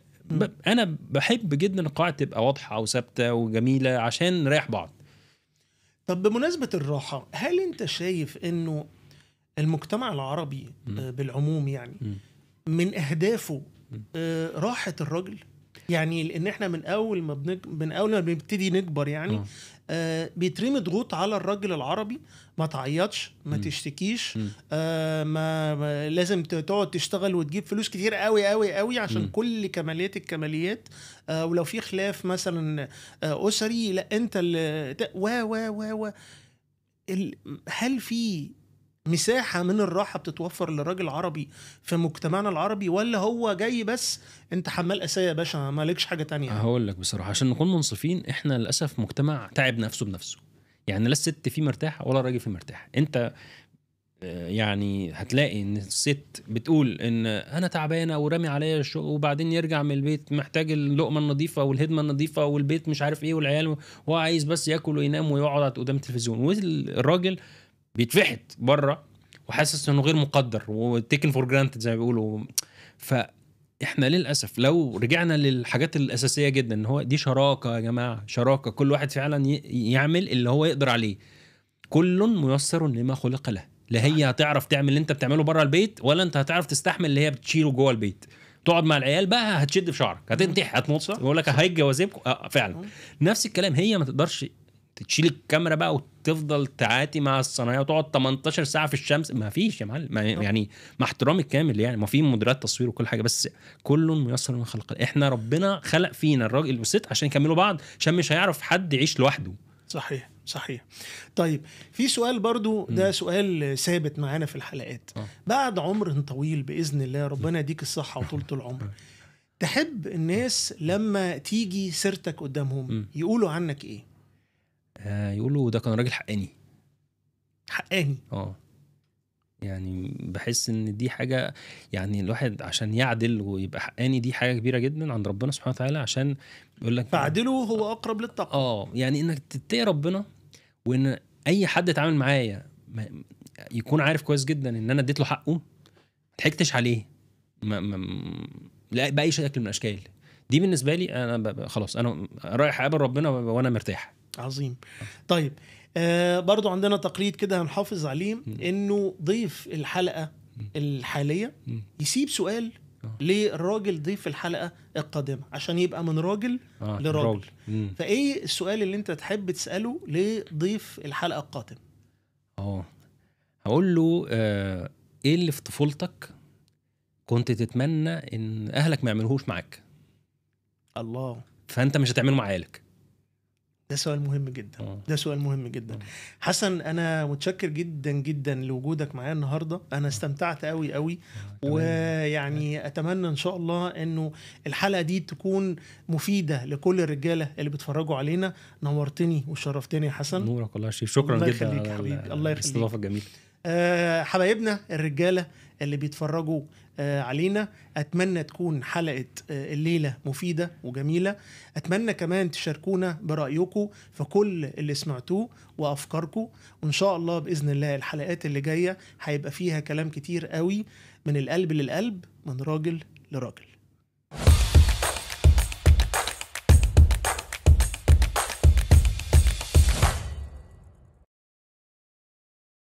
انا بحب جدا القواعد تبقى واضحه وثابته وجميله عشان نريح بعض. طب بمناسبة الراحة، هل انت شايف انه المجتمع العربي بالعموم يعني من اهدافه راحة الرجل؟ يعني لان احنا من اول ما بنبتدي نكبر يعني بيترمي ضغوط على الراجل العربي، ما تعيطش، ما تشتكيش، ما لازم تقعد تشتغل وتجيب فلوس كتير قوي قوي قوي عشان كل كماليات الكماليات، ولو في خلاف مثلا أسري لا انت اللي هل في مساحة من الراحة بتتوفر للراجل العربي في مجتمعنا العربي، ولا هو جاي بس انت حمال أسايا يا باشا ما لكش حاجة تانية؟ هقول لك بصراحة عشان نكون منصفين، احنا للأسف مجتمع تعب نفسه بنفسه. يعني لا الست فيه مرتاح ولا الراجل فيه مرتاح. انت يعني هتلاقي ان الست بتقول ان انا تعبانه ورامي عليا الشغل، وبعدين يرجع من البيت محتاج اللقمه النظيفه والهدمه النظيفه والبيت مش عارف ايه والعيال، هو عايز بس ياكل وينام ويقعد قدام التلفزيون. والراجل بيتفحت بره وحاسس انه غير مقدر وتيكن فور جرانتد زي ما بيقولوا. فاحنا للاسف لو رجعنا للحاجات الاساسيه جدا، ان هو دي شراكه يا جماعه، شراكه، كل واحد فعلا يعمل اللي هو يقدر عليه. كل ميسر لما خلق له. لا هي هتعرف تعمل اللي انت بتعمله بره البيت، ولا انت هتعرف تستحمل اللي هي بتشيله جوه البيت. تقعد مع العيال بقى هتشد في شعرك، هتنتح، هتموت، يقول لك هيجي جوازبكم. فعلا نفس الكلام. هي ما تقدرش تشيل الكاميرا بقى وتفضل تعاتي مع الصنايعيه وتقعد 18 ساعه في الشمس. ما فيش يا معلم، يعني مع احترامي الكامل، يعني ما في مديرات تصوير وكل حاجه، بس كل ميسر لما خلق له. احنا ربنا خلق فينا الراجل والست عشان يكملوا بعض، عشان مش هيعرف حد يعيش لوحده. صحيح صحيح. طيب في سؤال برضو، ده سؤال ثابت معانا في الحلقات. بعد عمر طويل بإذن الله، ربنا يديك الصحة وطولة العمر، تحب الناس لما تيجي سيرتك قدامهم يقولوا عنك ايه؟ يقولوا ده كان راجل حقاني. حقاني. يعني بحس ان دي حاجة، يعني الواحد عشان يعدل ويبقى حقاني دي حاجة كبيرة جدا عند ربنا سبحانه وتعالى، عشان يقول لك فعدله هو اقرب للتقوى. يعني انك تتقي ربنا، وان اي حد اتعامل معايا يكون عارف كويس جدا ان انا اديت له حقه، ما ضحكتش عليه لا باي شكل من الاشكال. دي بالنسبة لي انا خلاص انا رايح اقابل ربنا وانا مرتاح. عظيم. طيب برضو عندنا تقليد كده هنحافظ عليه، انه ضيف الحلقة الحالية يسيب سؤال للراجل ضيف الحلقة القادمة عشان يبقى من راجل لراجل. فايه السؤال اللي انت تحب تسأله لضيف الحلقة القادم؟ هقول له ايه اللي في طفولتك كنت تتمنى ان اهلك ما يعملوهوش معاك؟ الله. فانت مش هتعمله مع عيالك. ده سؤال مهم جدا. ده سؤال مهم جدا. حسن انا متشكر جدا جدا لوجودك معايا النهارده. انا استمتعت قوي قوي، ويعني اتمنى ان شاء الله انه الحلقه دي تكون مفيده لكل الرجاله اللي بيتفرجوا علينا. نورتني وشرفتني يا حسن. نورك الله يشرف. شكرا الله جدا يخليك حبيبي. الله يخليك. الاستضافه الجميله. حبايبنا الرجاله اللي بيتفرجوا علينا، أتمنى تكون حلقة الليلة مفيدة وجميلة. أتمنى كمان تشاركونا برأيكم في كل اللي سمعتوه وأفكاركم، وإن شاء الله بإذن الله الحلقات اللي جاية هيبقى فيها كلام كتير قوي من القلب للقلب، من راجل لراجل.